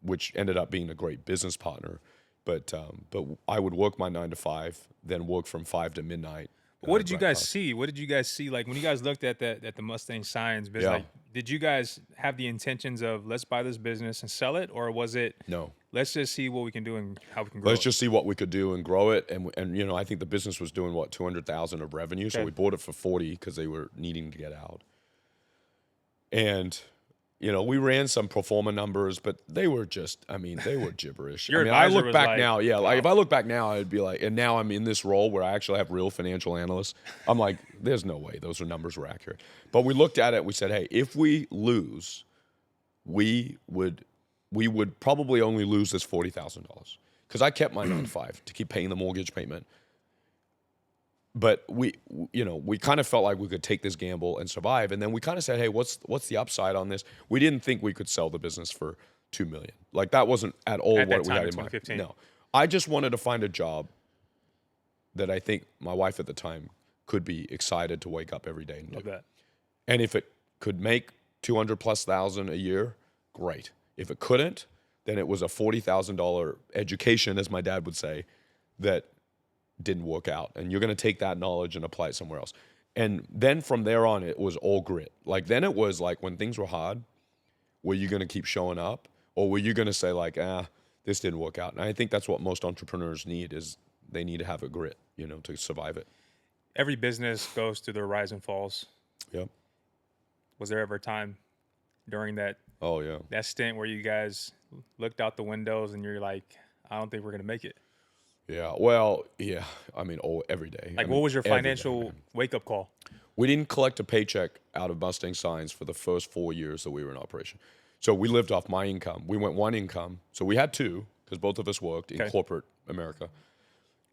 which ended up being a great business partner. But I would work my 9-to-5, then work from 5 to midnight. What did you guys see? What did you guys see? Like, when you guys looked at the Mustang signs business, like, did you guys have the intentions of, let's buy this business and sell it? Or was it, no, let's just see what we can do and how we can grow let's it? just see what we could do and grow it. And I think the business was doing, what, 200,000 of revenue. So we bought it for 40 because they were needing to get out. And we ran some pro forma numbers, but they were just, they were gibberish. Your I advisor look was back like, now, wow. like, if I look back now, I'd be like, and now I'm in this role where I actually have real financial analysts. I'm like, there's no way those numbers were accurate. But we looked at it, we said, hey, if we lose, we would probably only lose this $40,000, because I kept my 9-to-5 to keep paying the mortgage payment. But we kind of felt like we could take this gamble and survive. And then we kind of said, hey, what's the upside on this? We didn't think we could sell the business for $2 million. Like, that wasn't at all At that what we time had in in mind. 2015. No, I just wanted to find a job that I think my wife at the time could be excited to wake up every day and do. Love that. And if it could make 200,000+ a year, great. If it couldn't, then it was a $40,000 education, as my dad would say, that didn't work out. And you're going to take that knowledge and apply it somewhere else. And then from there on, it was all grit. Like, then it was like, when things were hard, were you going to keep showing up, or were you going to say like, this didn't work out? And I think that's what most entrepreneurs need, is they need to have a grit, to survive it. Every business goes through their rise and falls. Yep. Was there ever a time during that Oh yeah. that stint where you guys looked out the windows and you're like, I don't think we're gonna make it? Yeah. Well, yeah. I mean, every day. Like, I what mean, was your every day, financial man. wake-up call? We didn't collect a paycheck out of Mustang Signs for the first 4 years that we were in operation. So we lived off my income. We went one income. So we had two, because both of us worked in corporate America.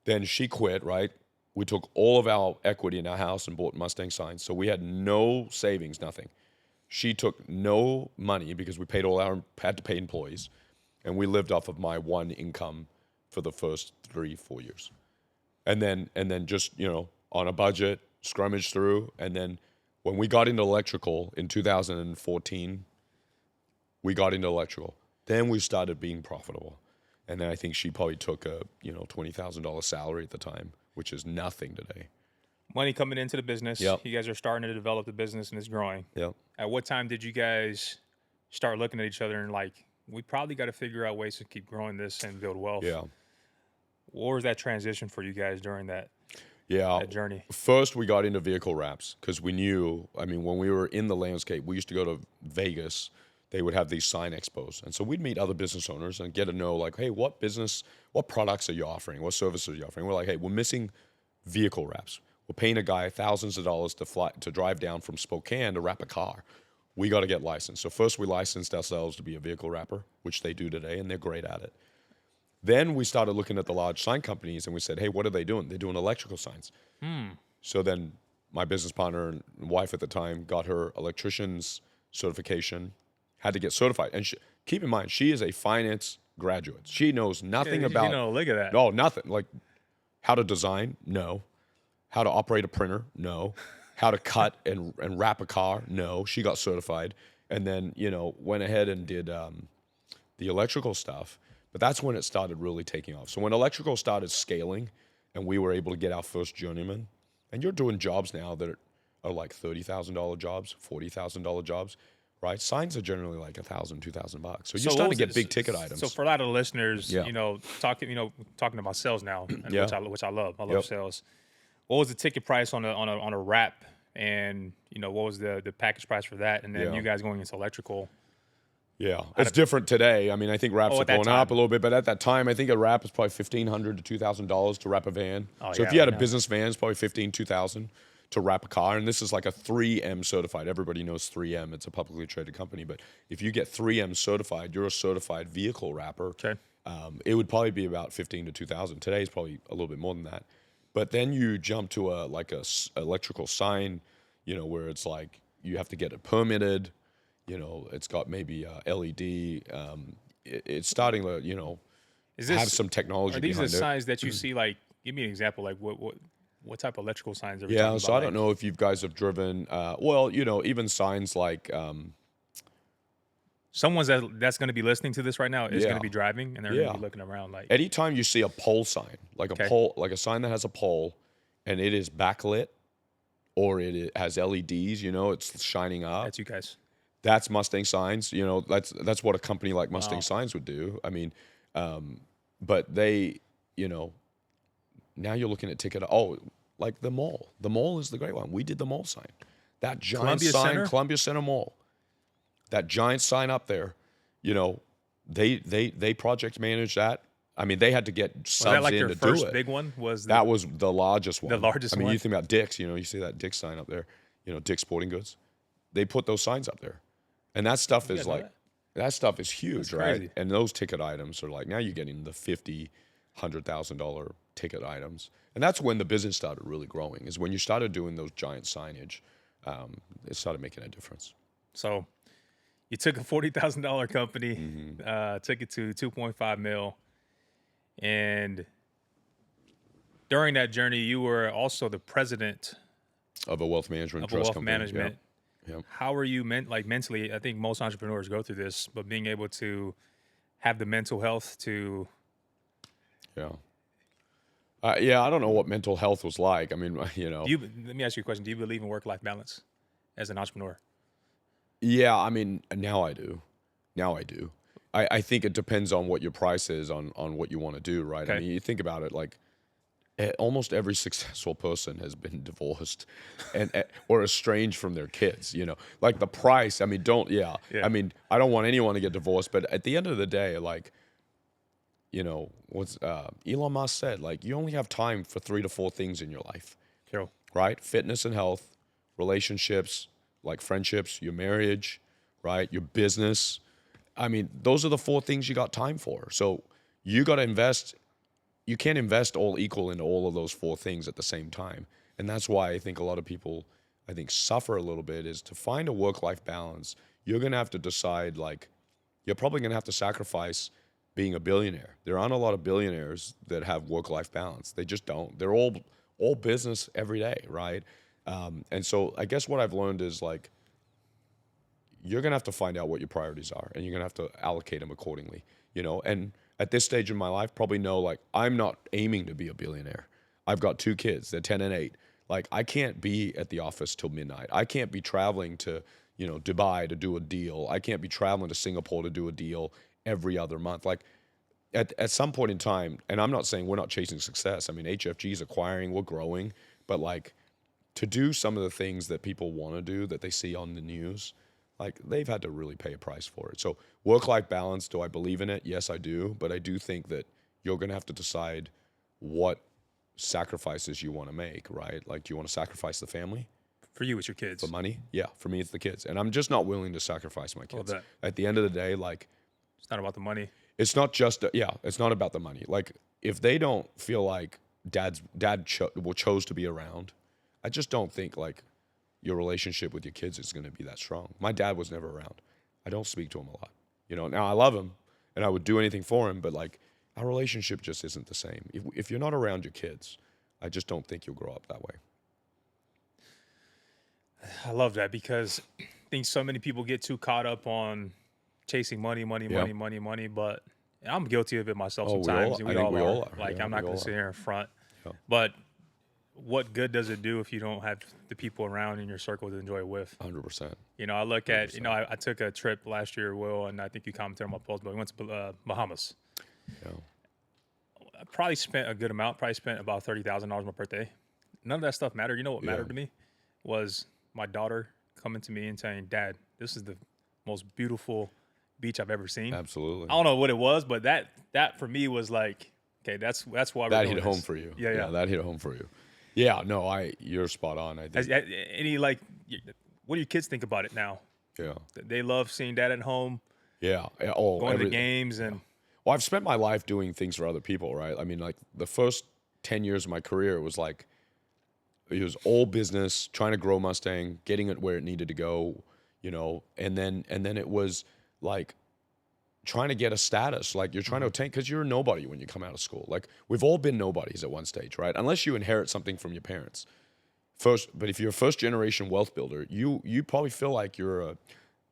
Then she quit, right? We took all of our equity in our house and bought Mustang Signs. So we had no savings, nothing. She took no money because we had to pay employees. And we lived off of my one income for the first 3-4 years. And then just, on a budget, scrummage through. And then when we got into electrical in 2014, we got into electrical. Then we started being profitable. And then I think she probably took a, $20,000 salary at the time, which is nothing today. Money coming into the business. Yep. You guys are starting to develop the business and it's growing. Yep. At what time did you guys start looking at each other and like, we probably got to figure out ways to keep growing this and build wealth? Yeah. What was that transition for you guys during that journey? First, we got into vehicle wraps because we knew, when we were in the landscape, we used to go to Vegas. They would have these sign expos. And so we'd meet other business owners and get to know, like, hey, what products are you offering? What services are you offering? We're like, hey, we're missing vehicle wraps. We're paying a guy thousands of dollars to drive down from Spokane to wrap a car. We got to get licensed. So first we licensed ourselves to be a vehicle wrapper, which they do today, and they're great at it. Then we started looking at the large sign companies, and we said, hey, what are they doing? They're doing electrical signs. So then my business partner and wife at the time got her electrician's certification, had to get certified. And keep in mind, she is a finance graduate. She knows nothing about... look at that. No, nothing. Like how to design, no. How to operate a printer, no. How to cut and wrap a car, no. She got certified and then, went ahead and did the electrical stuff. But that's when it started really taking off. So when electrical started scaling and we were able to get our first journeyman, and you're doing jobs now that are like $30,000 jobs, $40,000 jobs, right? Signs are generally like $1,000, $2,000. So you're starting to get big ticket items. So for a lot of the listeners, talking about sales now, which I love. I love sales. What was the ticket price on a wrap, and what was the package price for that? And then you guys going into electrical. Yeah, it's different today. I think wraps are going up a little bit, but at that time, I think a wrap is probably $1,500 to $2,000 to wrap a van. So if you had a business van, it's probably $1,500, $2,000 to wrap a car. And this is like a 3M certified. Everybody knows 3M. It's a publicly traded company. But if you get 3M certified, you're a certified vehicle wrapper. Okay. It would probably be about $1,500 to $2,000. Today is probably a little bit more than that. But then you jump to a electrical sign, where it's like you have to get it permitted. It's got maybe LED. It's starting to, have some technology behind it. Are these the signs that you see? Like, give me an example. Like, what type of electrical signs are we talking about? So I don't know if you guys have driven. Even signs like. Someone's that's going to be listening to this right now is going to be driving, and they're going to be looking around like. Anytime you see a pole sign, like a pole, like a sign that has a pole, and it is backlit, or it has LEDs, it's shining up. That's you guys. That's Mustang Signs. That's what a company like Mustang Signs would do. But they, now you're looking at ticket. Oh, like the mall. The mall is the great one. We did the mall sign. That giant sign, Columbia Center Mall. That giant sign up there, they project managed that. They had to get subs in to do it. Was that like your first big one? That was the largest one. The largest one? You think about Dick's, you see that Dick's sign up there, Dick's Sporting Goods. They put those signs up there. And that stuff is like, that stuff is huge, right? And those ticket items are like, now you're getting the $50,000, $100,000 ticket items. And that's when the business started really growing, is when you started doing those giant signage, it started making a difference. So you took a $40,000 company, took it to 2.5 mil. And during that journey, you were also the president of a wealth management trust company. Yep. How are you mentally? I think most entrepreneurs go through this, but being able to have the mental health to. I don't know what mental health was like. let me ask you a question. Do you believe in work-life balance as an entrepreneur? Yeah, now I do. Now I do. I think it depends on what your price is on what you want to do, right? I Okay. mean, you think about it, like almost every successful person has been divorced and or estranged from their kids, you know. Like the price, I mean, Yeah. I mean, I don't want anyone to get divorced, but at the end of the day, like, you know, what's Elon Musk said, like you only have time for 3 to 4 things in your life, True. right? Fitness and health, relationships, like friendships, your marriage, right? Your business. I mean, those are the 4 things you got time for. So you got to invest. You can't invest all equal in all of those 4 things at the same time. And that's why I think a lot of people, I think, suffer a little bit is to find a work-life balance. You're going to have to decide, like, you're probably going to have to sacrifice being a billionaire. There aren't a lot of billionaires that have work-life balance. They just don't. They're all business every day, right? And so I guess what I've learned is, like, you're gonna have to find out what your priorities are, and you're gonna have to allocate them accordingly. You know, and at this stage in my life, probably know, like, I'm not aiming to be a billionaire. I've got 2 kids. They're 10 and 8. Like, I can't be at the office till midnight. I can't be traveling to, you know, Dubai to do a deal. I can't be traveling to Singapore to do a deal every other month. Like, at some point in time, and I'm not saying we're not chasing success. I mean, HFG is acquiring, we're growing, but like to do some of the things that people want to do that they see on the news, like they've had to really pay a price for it. So work-life balance, do I believe in it? Yes, I do. But I do think that you're going to have to decide what sacrifices you want to make, right? Like, do you want to sacrifice the family For you, it's your kids. for money? Yeah, for me, it's the kids. And I'm just not willing to sacrifice my kids. that. At the end of the day, like, It's not about the money. it's not just, it's not about the money. Like, if they don't feel like dad chose to be around, I just don't think, like, your relationship with your kids is going to be that strong. My dad was never around. I don't speak to him a lot. You know, now I love him and I would do anything for him, but like our relationship just isn't the same. If you're not around your kids, I just don't think you'll grow up that way. I love that because I think so many people get too caught up on chasing money, but I'm guilty of it myself Oh, we sometimes. all- I think we all are. Like, Yeah, I'm not we going all to sit are. here in front. Yeah. But what good does it do if you don't have the people around in your circle to enjoy it with? 100%. You know, I look at, I took a trip last year, Will, and I think you commented on my post, but we went to Bahamas. Yeah. I probably spent a good amount, probably spent about $30,000 on my birthday. None of that stuff mattered. You know what mattered to me was my daughter coming to me and saying, Dad, this is the most beautiful beach I've ever seen. Absolutely. I don't know what it was, but that for me was like, okay, that's why we're That doing hit this. home for you. Yeah. That hit home for you. Yeah, no, you're spot on. I think. Any, like, what do your kids think about it now? Yeah. They love seeing Dad at home, Yeah. Oh, going to the games, and Well, I've spent my life doing things for other people, right? I mean, like the first 10 years of my career was like, it was all business, trying to grow Mustang, getting it where it needed to go, you know, and then it was like trying to get a status, like you're trying to obtain, because you're a nobody when you come out of school. Like we've all been nobodies at one stage, right? Unless you inherit something from your parents. But if you're a first generation wealth builder, you probably feel like you're a,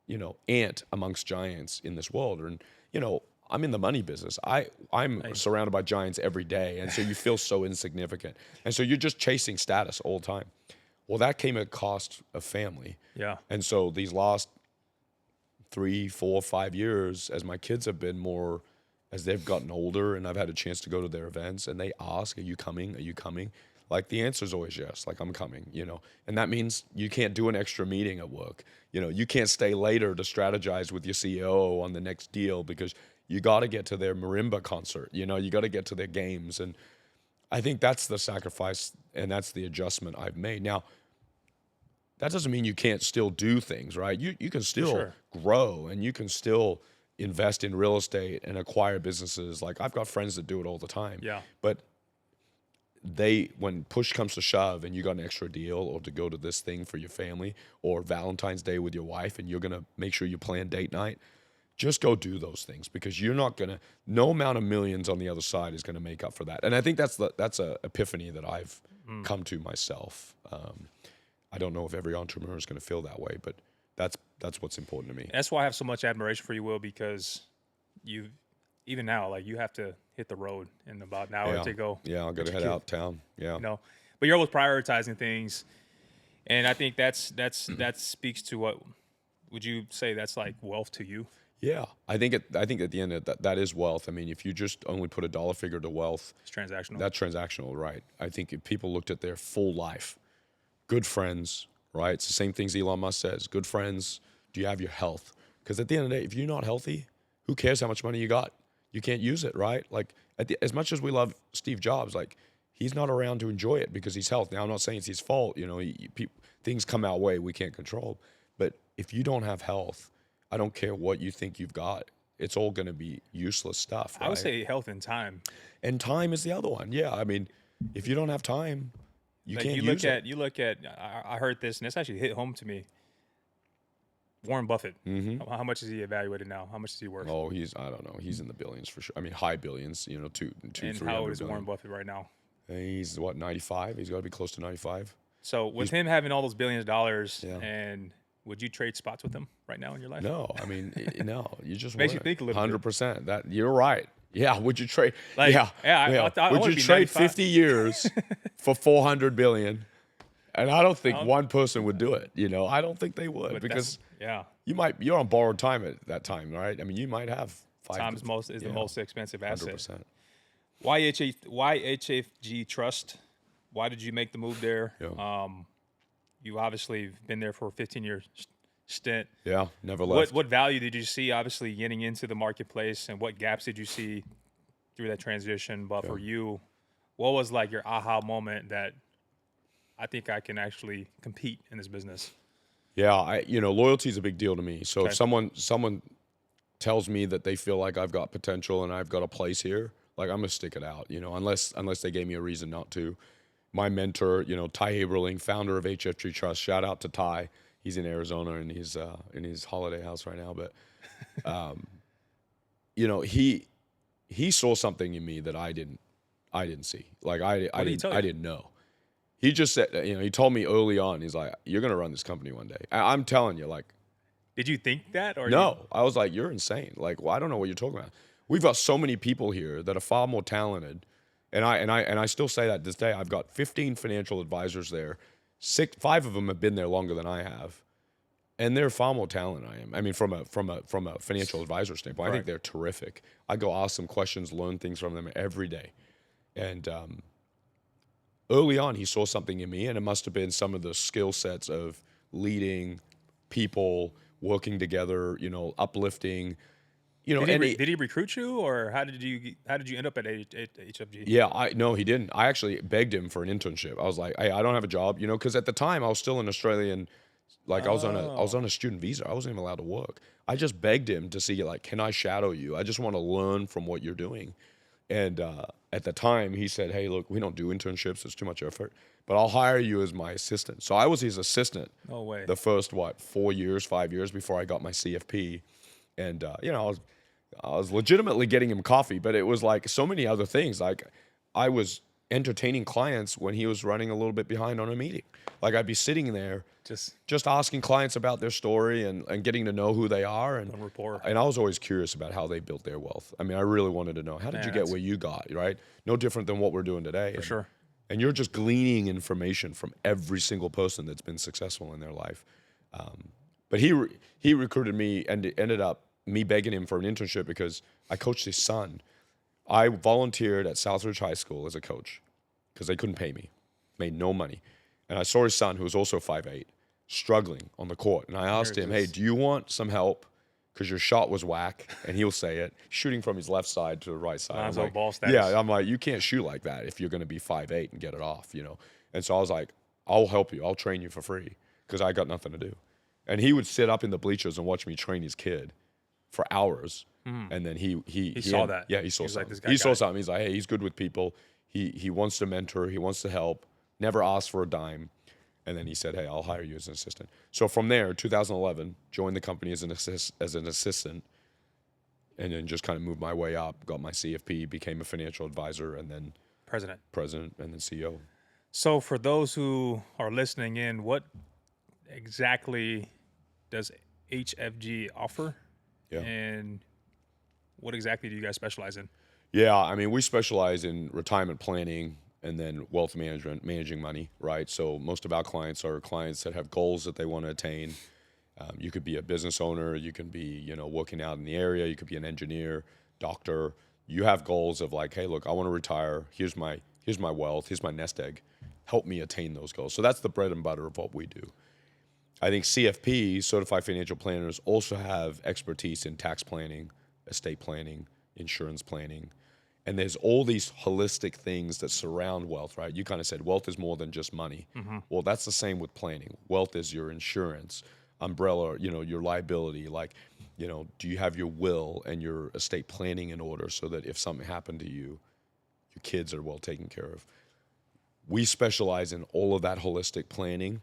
you know, ant amongst giants in this world. And, you know, I'm in the money business. I'm surrounded by giants every day. And so you feel so insignificant. And so you're just chasing status all the time. Well, that came at cost of family. yeah. And so these last 3, 4, 5 years, as my kids have been more, as they've gotten older and I've had a chance to go to their events and they ask, are you coming? Are you coming? Like the answer is always yes, like I'm coming, you know? And that means you can't do an extra meeting at work. You know, you can't stay later to strategize with your CEO on the next deal because you got to get to their marimba concert, you know, you got to get to their games. And I think that's the sacrifice and that's the adjustment I've made. Now, that doesn't mean you can't still do things, right? You can still grow and you can still invest in real estate and acquire businesses. Like I've got friends that do it all the time. Yeah. But when push comes to shove and you got an extra deal or to go to this thing for your family or Valentine's Day with your wife and you're going to make sure you plan date night, just go do those things because you're not going to, no amount of millions on the other side is going to make up for that. And I think that's a epiphany that I've come to myself. I don't know if every entrepreneur is going to feel that way, but that's what's important to me. That's why I have so much admiration for you, Will, because even now, like you have to hit the road in about an hour to go. Yeah, I'll go to head out town. Yeah. You know, but you're always prioritizing things. And I think that speaks to what would you say that's like wealth to you? Yeah, I think at the end of that is wealth. I mean, if you just only put a dollar figure to wealth, It's transactional. that's transactional, right? I think if people looked at their full life, good friends, right? It's the same things Elon Musk says. Good friends. Do you have your health? Because at the end of the day, if you're not healthy, who cares how much money you got? You can't use it, right? Like as much as we love Steve Jobs, like he's not around to enjoy it because he's healthy. Now I'm not saying it's his fault. You know, things come our way we can't control. But if you don't have health, I don't care what you think you've got. It's all going to be useless stuff, right? I would say health and time. And time is the other one. Yeah, I mean, if you don't have time, you Like can't you use look it. at you look at. I heard this, and this actually hit home to me. Warren Buffett. How much is he evaluated now? How much is he worth? Oh, I don't know. He's in the billions for sure. I mean, high billions, you know, two, and 300 how old is billion. Warren Buffett right now? He's what, 95? He's got to be close to 95. So with him having all those billions of dollars, Yeah. and would you trade spots with him right now in your life? No, I mean, no, you just Makes you wouldn't. think a little bit. 100%. That you're right. Yeah, would you trade? Like, yeah, yeah, I would wanna you be trade 95. 50 years for 400 billion? And I don't think one person would do it. You know, I don't think they would But because yeah, you're on borrowed time at that time, right? I mean, you might have time is the most expensive asset. 100%. Why HFG Trust? Why did you make the move there? Yeah. You obviously been there for a 15-year stint. Yeah, never left. What value did you see, obviously, getting into the marketplace, and what gaps did you see through that transition? But for you, what was like your aha moment that I think I can actually compete in this business? Yeah, loyalty is a big deal to me. So Okay. if someone tells me that they feel like I've got potential and I've got a place here, like I'm gonna stick it out. You know, unless they gave me a reason not to. My mentor, Ty Haberling, founder of HFG Trust. Shout out to Ty. He's in Arizona and he's in his holiday house right now. But, he saw something in me that I didn't see. Like I did he tell you? didn't know. He just said, he told me early on. He's like, "You're gonna run this company one day." I'm telling you, like, Did you think that, or no. I was like, "You're insane." Like, well, I don't know what you're talking about. We've got so many people here that are far more talented. And I still say that this day. I've got 15 financial advisors there. 5 of them have been there longer than I have, and they're far more talented than I am. I mean, from a financial advisor standpoint, I think Right. they're terrific. I go ask them questions, learn things from them every day. And early on, he saw something in me, and it must have been some of the skill sets of leading people, working together, uplifting. Did he recruit you, or how did you end up at HFG? Yeah, no, he didn't. I actually begged him for an internship. I was like, "Hey, I don't have a job," because at the time I was still an Australian, like I was on a student visa. I wasn't even allowed to work. I just begged him to see, like, can I shadow you? I just want to learn from what you're doing. And at the time, he said, "Hey, look, we don't do internships. It's too much effort, but I'll hire you as my assistant." So I was his assistant. No way. The first 5 years before I got my CFP, and I was legitimately getting him coffee, but it was like so many other things. Like I was entertaining clients when he was running a little bit behind on a meeting. Like I'd be sitting there just asking clients about their story and getting to know who they are. And rapport. And I was always curious about how they built their wealth. I mean, I really wanted to know, how did you get where you got, right? No different than what we're doing today. For sure. And you're just gleaning information from every single person that's been successful in their life. But he recruited me, and it ended up me begging him for an internship because I coached his son. I volunteered at Southridge High School as a coach because they couldn't pay me, made no money. And I saw his son, who was also 5'8", struggling on the court. And I asked him, "Hey, do you want some help? Because your shot was whack." And he'll say it, shooting from his left side to the right side. I'm Lonzo like, Ball status. yeah, I'm like, you can't shoot like that if you're going to be 5'8" and get it off, And so I was like, "I'll help you. I'll train you for free because I got nothing to do." And he would sit up in the bleachers and watch me train his kid for hours. And then he saw that. Yeah, he saw He's like, something. "This guy He got saw it." something. He's like, "Hey, he's good with people. He wants to mentor. He wants to help. Never asked for a dime." And then he said, "Hey, I'll hire you as an assistant." So from there, 2011, joined the company as an assistant, and then just kind of moved my way up. Got my CFP, became a financial advisor, and then President, and then CEO. So for those who are listening in, what exactly does HFG offer? Yeah. And what exactly do you guys specialize in? Yeah, I mean, we specialize in retirement planning and then wealth management, managing money, right? So most of our clients are clients that have goals that they want to attain. You could be a business owner. You can be, working out in the area. You could be an engineer, doctor. You have goals of like, hey, look, I want to retire. Here's my wealth. Here's my nest egg. Help me attain those goals. So that's the bread and butter of what we do. I think CFP, Certified Financial Planners, also have expertise in tax planning, estate planning, insurance planning. And there's all these holistic things that surround wealth, right? You kind of said wealth is more than just money. Well, that's the same with planning. Wealth is your insurance, umbrella, your liability. Like, do you have your will and your estate planning in order so that if something happened to you, your kids are well taken care of? We specialize in all of that holistic planning,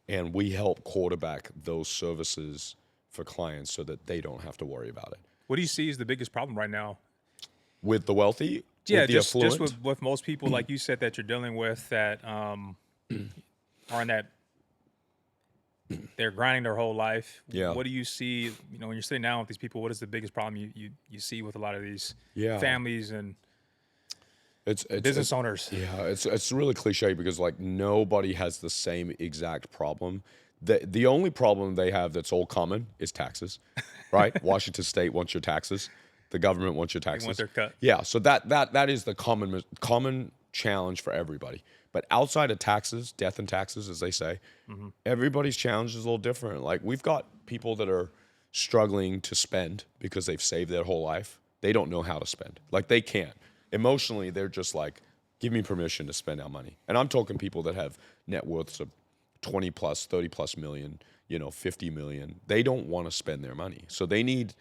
and we help quarterback those services for clients so that they don't have to worry about it. What do you see is the biggest problem right now? With the wealthy? Yeah, with the just affluent? with most people, like you said, that you're dealing with that are in that they're grinding their whole life. Yeah. What do you see, when you're sitting down with these people, what is the biggest problem you see with a lot of these Yeah. families and It's business owners? Yeah, it's really cliche because like nobody has the same exact problem. The only problem they have that's all common is taxes, right? Washington State wants your taxes. The government wants your taxes. They want their cut. Yeah, so that is the common challenge for everybody. But outside of taxes, death and taxes, as they say, everybody's challenge is a little different. Like we've got people that are struggling to spend because they've saved their whole life. They don't know how to spend. Like they can't. Emotionally, they're just like, give me permission to spend our money. And I'm talking people that have net worths of 20 plus, 30 plus million, 50 million. They don't want to spend their money. So they need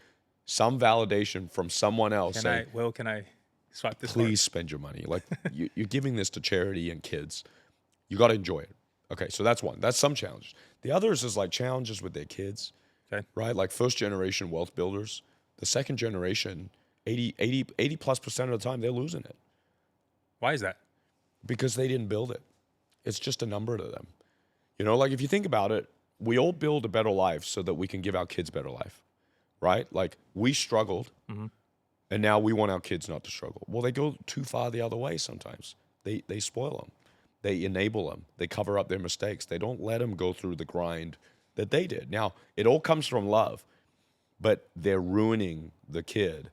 some validation from someone else saying, can I swipe this please spend your money. Like you're giving this to charity and kids. You got to enjoy it. Okay, so that's one. That's some challenges. The others is like challenges with their kids, right? Like first generation wealth builders. The second generation, 80 plus % of the time, they're losing it. Why is that? Because they didn't build it. It's just a number to them. Like if you think about it, we all build a better life so that we can give our kids better life, right? Like we struggled, and now we want our kids not to struggle. Well, they go too far the other way sometimes. They spoil them. They enable them. They cover up their mistakes. They don't let them go through the grind that they did. Now, it all comes from love, but they're ruining the kid.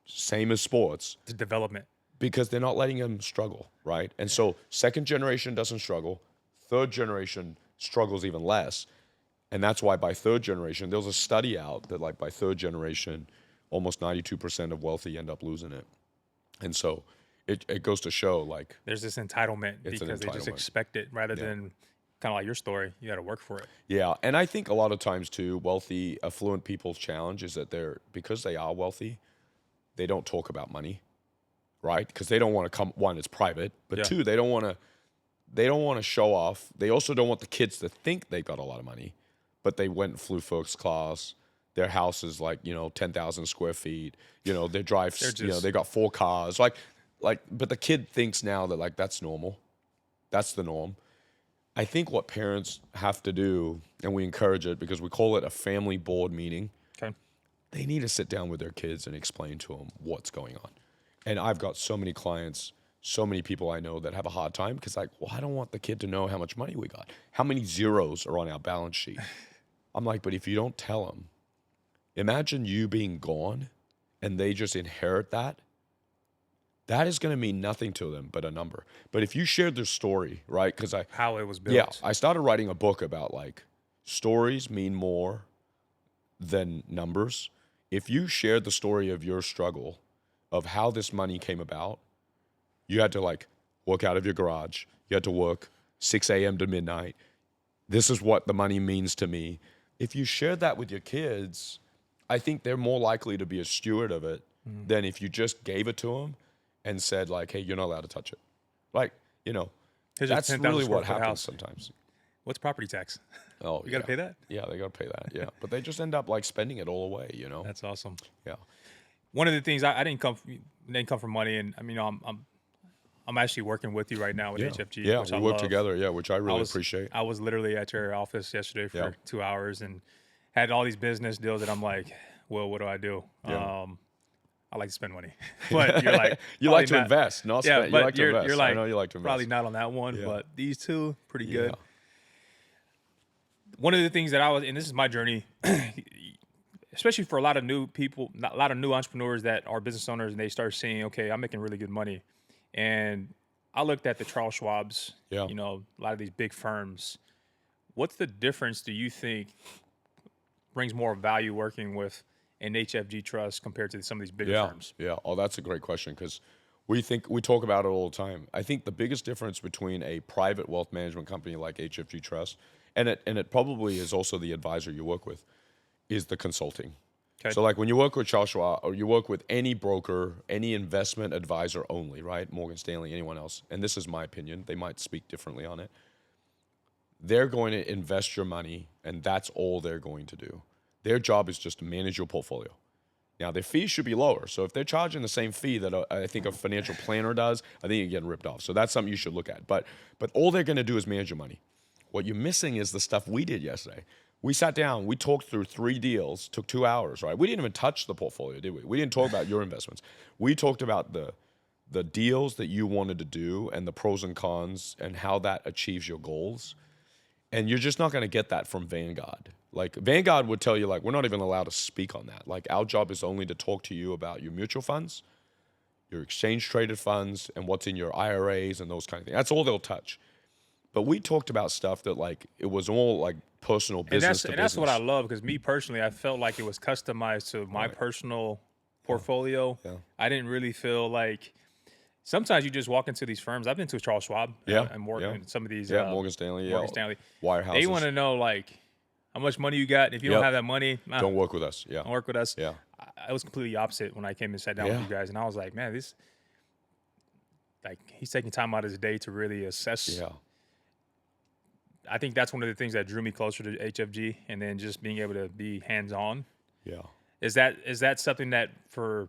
Same as sports. The development. Because they're not letting them struggle, right? And so second generation doesn't struggle. Third generation struggles even less. And that's why by third generation, there was a study out that like by third generation, almost 92% of wealthy end up losing it. And so it goes to show like there's this entitlement because they just expect it rather than kind of like your story. You got to work for it. Yeah. And I think a lot of times too, wealthy, affluent people's challenge is that because they are wealthy, they don't talk about money, right? Because they don't want to come. One, it's private, but two, they don't want to show off. They also don't want the kids to think they got a lot of money, but they went and flew first class. Their house is like 10,000 square feet. Their drive. They got 4 cars. But the kid thinks now that like that's normal. That's the norm. I think what parents have to do, and we encourage it because we call it a family board meeting. Okay. They need to sit down with their kids and explain to them what's going on. And I've got so many clients, so many people I know that have a hard time because like, well, I don't want the kid to know how much money we got. How many zeros are on our balance sheet? I'm like, but if you don't tell them, imagine you being gone and they just inherit that. That is going to mean nothing to them but a number. But if you shared their story, right? Because how it was built. Yeah, I started writing a book about like stories mean more than numbers. If you shared the story of your struggle, of how this money came about, you had to like work out of your garage. You had to work 6 a.m. to midnight. This is what the money means to me. If you shared that with your kids, I think they're more likely to be a steward of it than if you just gave it to them and said like, hey, you're not allowed to touch it. Like, that's really what happens sometimes. What's property tax? Oh, you got to pay that? Yeah, they got to pay that. Yeah. But they just end up like spending it all away, That's awesome. Yeah. One of the things I didn't come from money, and I mean, I'm actually working with you right now with HFG. Yeah, which we work together. Yeah, which I really appreciate. I was literally at your office yesterday for 2 hours and had all these business deals that I'm like, well, what do I do? Yeah. I like to spend money, but you're like you like to invest, not spend. Yeah, but you like to invest. You're like, I know you like to invest. Probably not on that one, but these two pretty good. one of the things that and this is my journey, especially for a lot of new people, a lot of new entrepreneurs that are business owners, and they start seeing, okay, I'm making really good money. And I looked at the Charles Schwabs, Yeah. a lot of these big firms. What's the difference, do you think, brings more value working with an HFG Trust compared to some of these bigger firms? Yeah. Oh, that's a great question because we talk about it all the time. I think the biggest difference between a private wealth management company like HFG Trust, and it probably is also the advisor you work with, is the consulting. Okay. So like when you work with Charles Schwab or you work with any broker, any investment advisor only, right? Morgan Stanley, anyone else, and this is my opinion, they might speak differently on it. They're going to invest your money and that's all they're going to do. Their job is just to manage your portfolio. Now, their fees should be lower. So if they're charging the same fee that I think a financial planner does, I think you're getting ripped off. So that's something you should look at. But all they're going to do is manage your money. What you're missing is the stuff we did yesterday. We sat down, we talked through 3 deals, took 2 hours, right? We didn't even touch the portfolio, did we? We didn't talk about your investments. We talked about the deals that you wanted to do and the pros and cons and how that achieves your goals. And you're just not going to get that from Vanguard. Like Vanguard would tell you, like, we're not even allowed to speak on that. Like our job is only to talk to you about your mutual funds, your exchange traded funds, and what's in your IRAs and those kind of things. That's all they'll touch. But we talked about stuff that like it was all like personal business to business. And that's what I love because me personally, I felt like it was customized to my personal portfolio. Yeah. I didn't really feel like sometimes you just walk into these firms. I've been to Charles Schwab and working in some of these. Morgan Stanley. Morgan Stanley. Wirehouses. They want to know like how much money you got. If you don't have that money, don't work with us. Yeah. Don't work with us. Yeah. I was completely opposite when I came and sat down with you guys, and I was like, man, this like he's taking time out of his day to really assess. Yeah. I think that's one of the things that drew me closer to HFG, and then just being able to be hands-on. Yeah. Is that something that for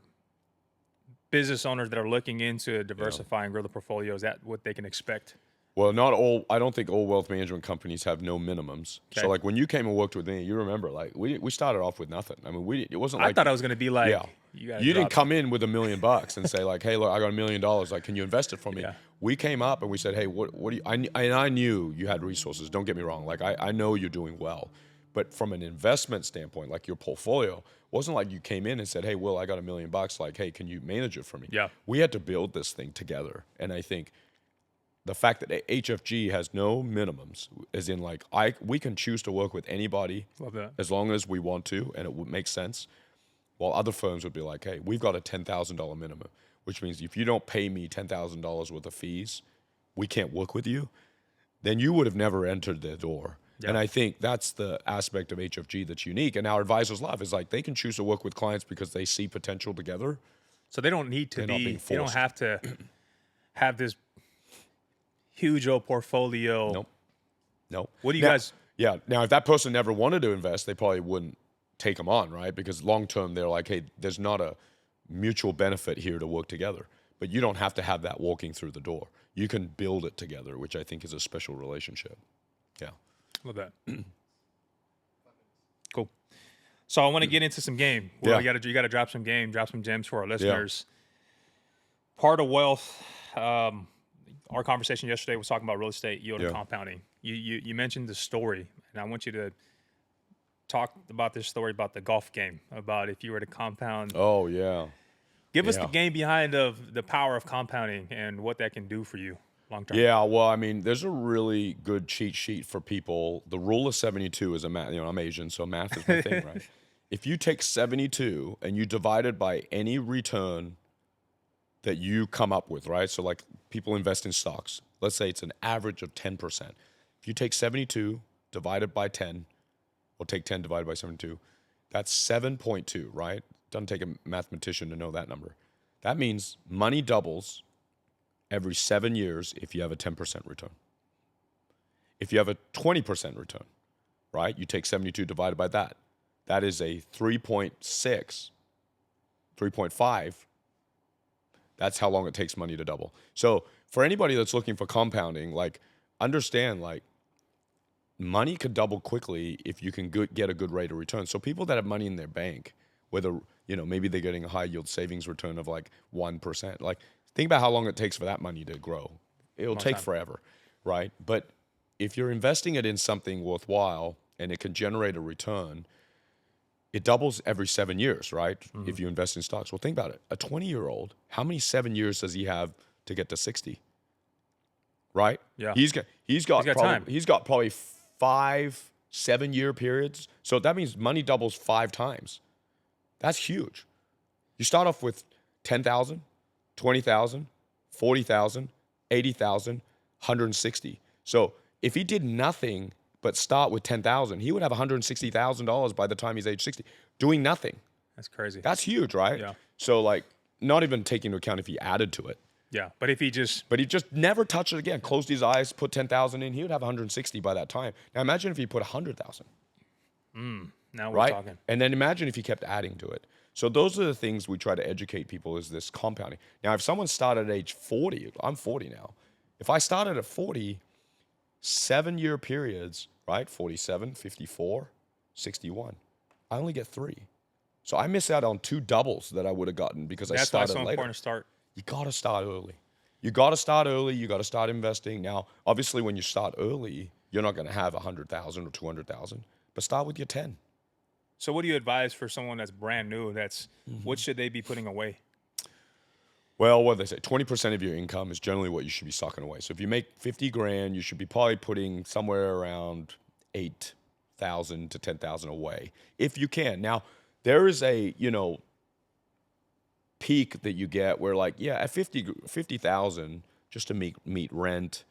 business owners that are looking into diversifying and grow the portfolio, is that what they can expect? Well, not all. I don't think all wealth management companies have no minimums. Okay. So, like when you came and worked with me, you remember, like we started off with nothing. I mean, it wasn't like I thought I was going to be like, you didn't come in with $1 million and say like, hey, look, I got $1 million. Like, can you invest it for me? Yeah. We came up and we said, hey, what do you? I knew you had resources. Don't get me wrong. Like, I know you're doing well, but from an investment standpoint, like your portfolio wasn't like you came in and said, hey, Will, I got $1 million. Like, hey, can you manage it for me? Yeah. We had to build this thing together, and I think the fact that HFG has no minimums, as in like we can choose to work with anybody as long as we want to, and it would make sense. While other firms would be like, hey, we've got a $10,000 minimum, which means if you don't pay me $10,000 worth of fees, we can't work with you. Then you would have never entered their door. Yeah. And I think that's the aspect of HFG that's unique. And our advisors love is like they can choose to work with clients because they see potential together. So they don't need to they don't have to have this huge old portfolio. Nope. What do you guys? Yeah. Now, if that person never wanted to invest, they probably wouldn't take them on, right? Because long term, they're like, hey, there's not a mutual benefit here to work together. But you don't have to have that walking through the door. You can build it together, which I think is a special relationship. Yeah. Love that. Cool. So I want to get into some game. Well, you got to drop some gems for our listeners. Yeah. Part of wealth. Our conversation yesterday was talking about real estate yield and compounding. You mentioned the story, and I want you to talk about this story about the golf game, about if you were to compound. Oh, yeah. Give us the game behind of the power of compounding and what that can do for you long term. Yeah, well, I mean, there's a really good cheat sheet for people. The rule of 72 is I'm Asian, so math is my thing, right? If you take 72 and you divide it by any return that you come up with, right? So like people invest in stocks. Let's say it's an average of 10%. If you take 72 divided by 10, or take 10 divided by 72, that's 7.2, right? Doesn't take a mathematician to know that number. That means money doubles every 7 years if you have a 10% return. If you have a 20% return, right? You take 72 divided by that. That is a 3.6, 3.5. That's how long it takes money to double. So for anybody that's looking for compounding, like understand like money could double quickly if you can get a good rate of return. So people that have money in their bank, whether, maybe they're getting a high yield savings return of like 1%, like think about how long it takes for that money to grow. It'll take forever, right? But if you're investing it in something worthwhile, and it can generate a return, it doubles every 7 years, right? If you invest in stocks. Well, think about it. A 20-year-old, how many 7 years does he have to get to 60? Right? Yeah. He's got time. probably 5 7-year periods. So that means money doubles 5 times. That's huge. You start off with 10,000, 20,000, 40,000, 80,000, 160. So if he did nothing but start with 10,000, he would have $160,000 by the time he's age 60, doing nothing. That's crazy. That's huge, right? Yeah. So like, not even taking into account if he added to it. Yeah, but if he just never touched it again. Closed his eyes, put 10,000 in, he would have 160 by that time. Now imagine if he put 100,000. now we're Right? talking. And then imagine if he kept adding to it. So those are the things we try to educate people, is this compounding. Now, if someone started at age 40, I'm 40 now. If I started at 40, 7-year periods, right? 47, 54, 61. I only get 3. So I miss out on 2 doubles that I would have gotten because I That's why started it's so later. important to start. You got to start early. You got to start early. You got to start investing. Now, obviously, when you start early, you're not going to have 100,000 or 200,000, but start with your 10. So what do you advise for someone that's brand new? What should they be putting away? Well, what do they say? 20% of your income is generally what you should be stocking away. So if you make 50 grand, you should be probably putting somewhere around 8,000 to 10,000 away, if you can. Now, there is a, peak that you get where, like, yeah, at 50,000 just to meet rent,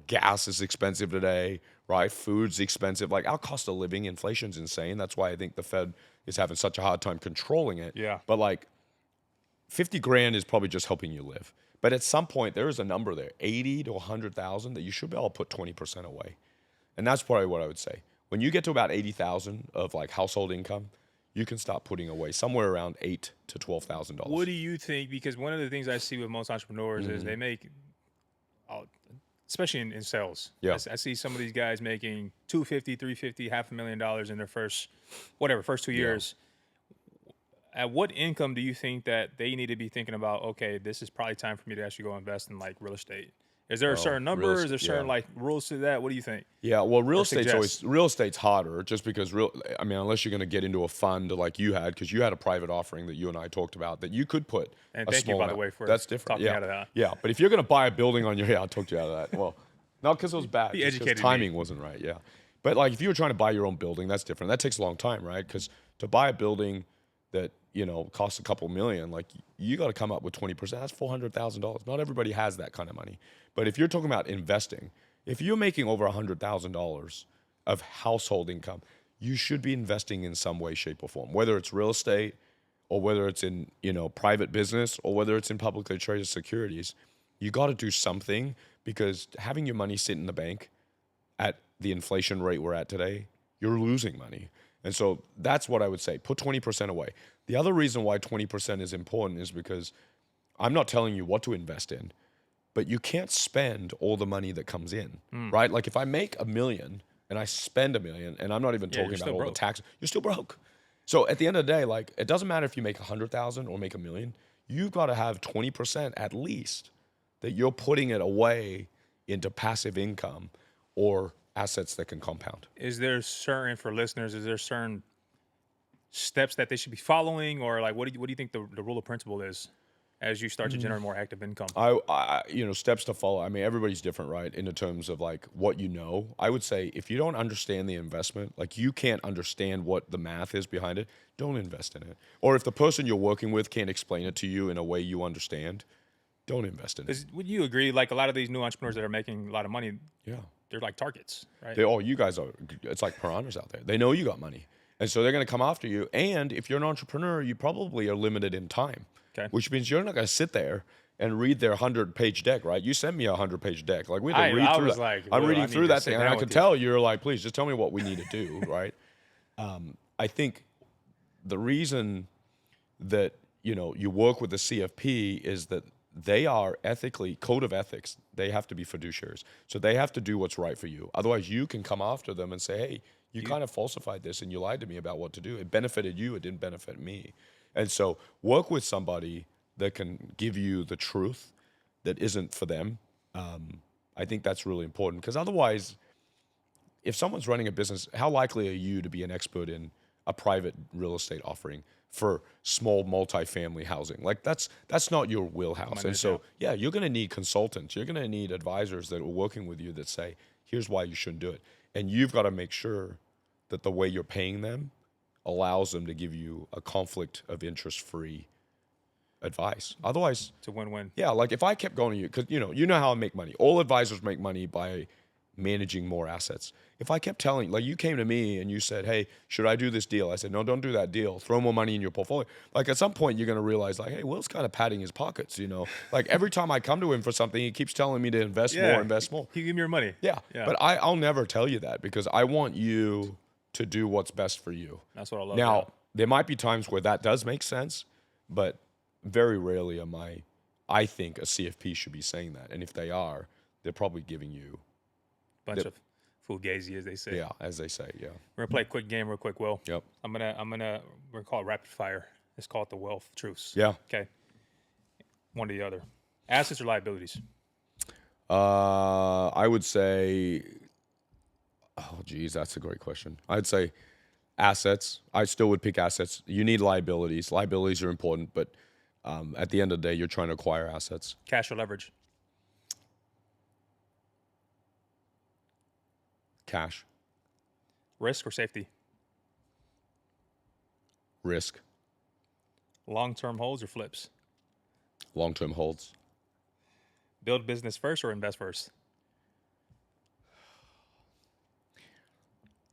gas is expensive today, right? Food's expensive. Like, our cost of living, inflation's insane. That's why I think the Fed is having such a hard time controlling it. Yeah. But like, 50 grand is probably just helping you live. But at some point, there is a number there, 80 to 100,000, that you should be able to put 20% away. And that's probably what I would say. When you get to about 80,000 of like household income, you can start putting away somewhere around $8,000 to $12,000. What do you think? Because one of the things I see with most entrepreneurs is Mm-hmm. they make, especially in sales. Yeah. I see some of these guys making $250,000, $350,000, $500,000 in their first 2 years. At what income do you think that they need to be thinking about, okay, this is probably time for me to actually go invest in like real estate? Is there a certain number? Is there certain like rules to that? What do you think? Yeah, well, real suggest? estate's harder, just because unless you're going to get into a fund like you had, because you had a private offering that you and I talked about that you could put And a thank you, small by the amount. way, for That's different. talking me out of that. Yeah, but if you're going to buy a building on your, I talked you out of that. Well, not because it was bad, He just 'cause educated me. timing wasn't right. Yeah, but like if you were trying to buy your own building, that's different. That takes a long time, right? Because to buy a building that costs a couple million, like you got to come up with 20%. That's $400,000. Not everybody has that kind of money. But if you're talking about investing, if you're making over $100,000 of household income, you should be investing in some way, shape, or form. Whether it's real estate, or whether it's in private business, or whether it's in publicly traded securities, you got to do something, because having your money sit in the bank at the inflation rate we're at today, you're losing money. And so that's what I would say. Put 20% away. The other reason why 20% is important is because I'm not telling you what to invest in, but you can't spend all the money that comes in, right? Like if I make $1 million and I spend $1 million, and I'm not even talking about all the taxes, you're still broke. So at the end of the day, like it doesn't matter if you make 100,000 or make $1 million, you've got to have 20% at least that you're putting it away into passive income or assets that can compound. Is there certain steps that they should be following, or like what do you think the rule of principle is as you start to generate more active income? I steps to follow. I mean, everybody's different, right? In terms of like what I would say if you don't understand the investment, like you can't understand what the math is behind it, don't invest in it. Or if the person you're working with can't explain it to you in a way you understand, don't invest in it. Would you agree? Like a lot of these new entrepreneurs that are making a lot of money, Yeah. they're like targets, right? You guys are, it's like piranhas out there. They know you got money. And so they're going to come after you. And if you're an entrepreneur, you probably are limited in time. Okay. Which means you're not going to sit there and read their 100-page deck, right? You sent me a 100-page deck. Like we had to read through that. Like, I'm well, reading I through need to that sit thing, and down I with can you. tell you're like, please just tell me what we need to do, right? I think the reason that you work with the CFP is that they are code of ethics. They have to be fiduciaries, so they have to do what's right for you. Otherwise, you can come after them and say, hey, you kind of falsified this and you lied to me about what to do. It benefited you. It didn't benefit me. And so work with somebody that can give you the truth that isn't for them. I think that's really important, because otherwise if someone's running a business, how likely are you to be an expert in a private real estate offering for small multifamily housing? Like that's not your wheelhouse. And so, yeah, you're going to need consultants. You're going to need advisors that are working with you that say, here's why you shouldn't do it. And you've got to make sure that the way you're paying them allows them to give you a conflict of interest free advice. Otherwise, It's a win-win. yeah, like if I kept going to you, because you know how I make money. All advisors make money by managing more assets. If I kept telling, like you came to me and you said, hey, should I do this deal? I said, no, don't do that deal. Throw more money in your portfolio. Like at some point, you're going to realize, like, hey, Will's kind of padding his pockets, Like every time I come to him for something, he keeps telling me to invest more, invest more. You give me your money. Yeah. But I'll never tell you that because I want you to do what's best for you. That's what I love. Now, there might be times where that does make sense, but very rarely I think a CFP should be saying that. And if they are, they're probably giving you bunch of fugazi, as they say. Yeah, as they say, yeah. We're gonna play a quick game real quick, Will. Yep. We're gonna call it rapid fire. Let's call it the wealth truths. Yeah. Okay. One or the other. Assets or liabilities? I would say, oh geez, that's a great question. I'd say assets. I still would pick assets. You need liabilities. Liabilities are important, but at the end of the day, you're trying to acquire assets. Cash or leverage? Cash. Risk or safety? Risk. Long-term holds or flips? Long-term holds. Build business first or invest first?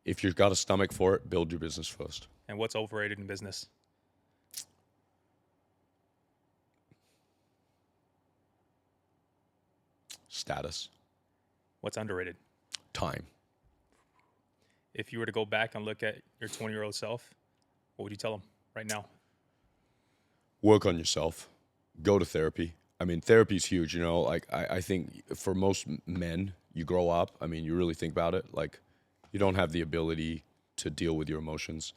If you've got a stomach for it, build your business first. And what's overrated in business? Status. What's underrated? Time. If you were to go back and look at your 20-year-old self, what would you tell them right now? Work on yourself. Go to therapy. I mean, therapy is huge, Like, I think for most men, you grow up, you really think about it, like, you don't have the ability to deal with your emotions,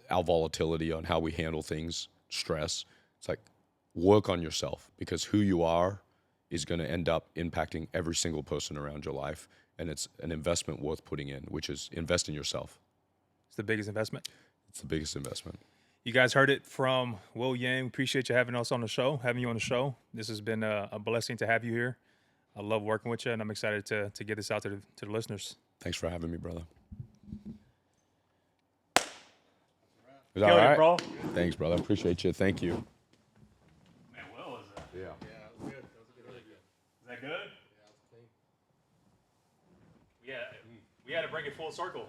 our volatility on how we handle things, stress. It's like, work on yourself because who you are is going to end up impacting every single person around your life. And it's an investment worth putting in, which is invest in yourself. It's the biggest investment. It's the biggest investment. You guys heard it from Will Yang. Appreciate you having you on the show. This has been a blessing to have you here. I love working with you, and I'm excited to get this out to the listeners. Thanks for having me, brother. Is that all right, bro? Thanks, brother. Appreciate you. Thank you. Man, Will is that? Yeah. Yeah, that was good. That was really good. Is that good? Yeah, that was clean. We had to bring it full circle.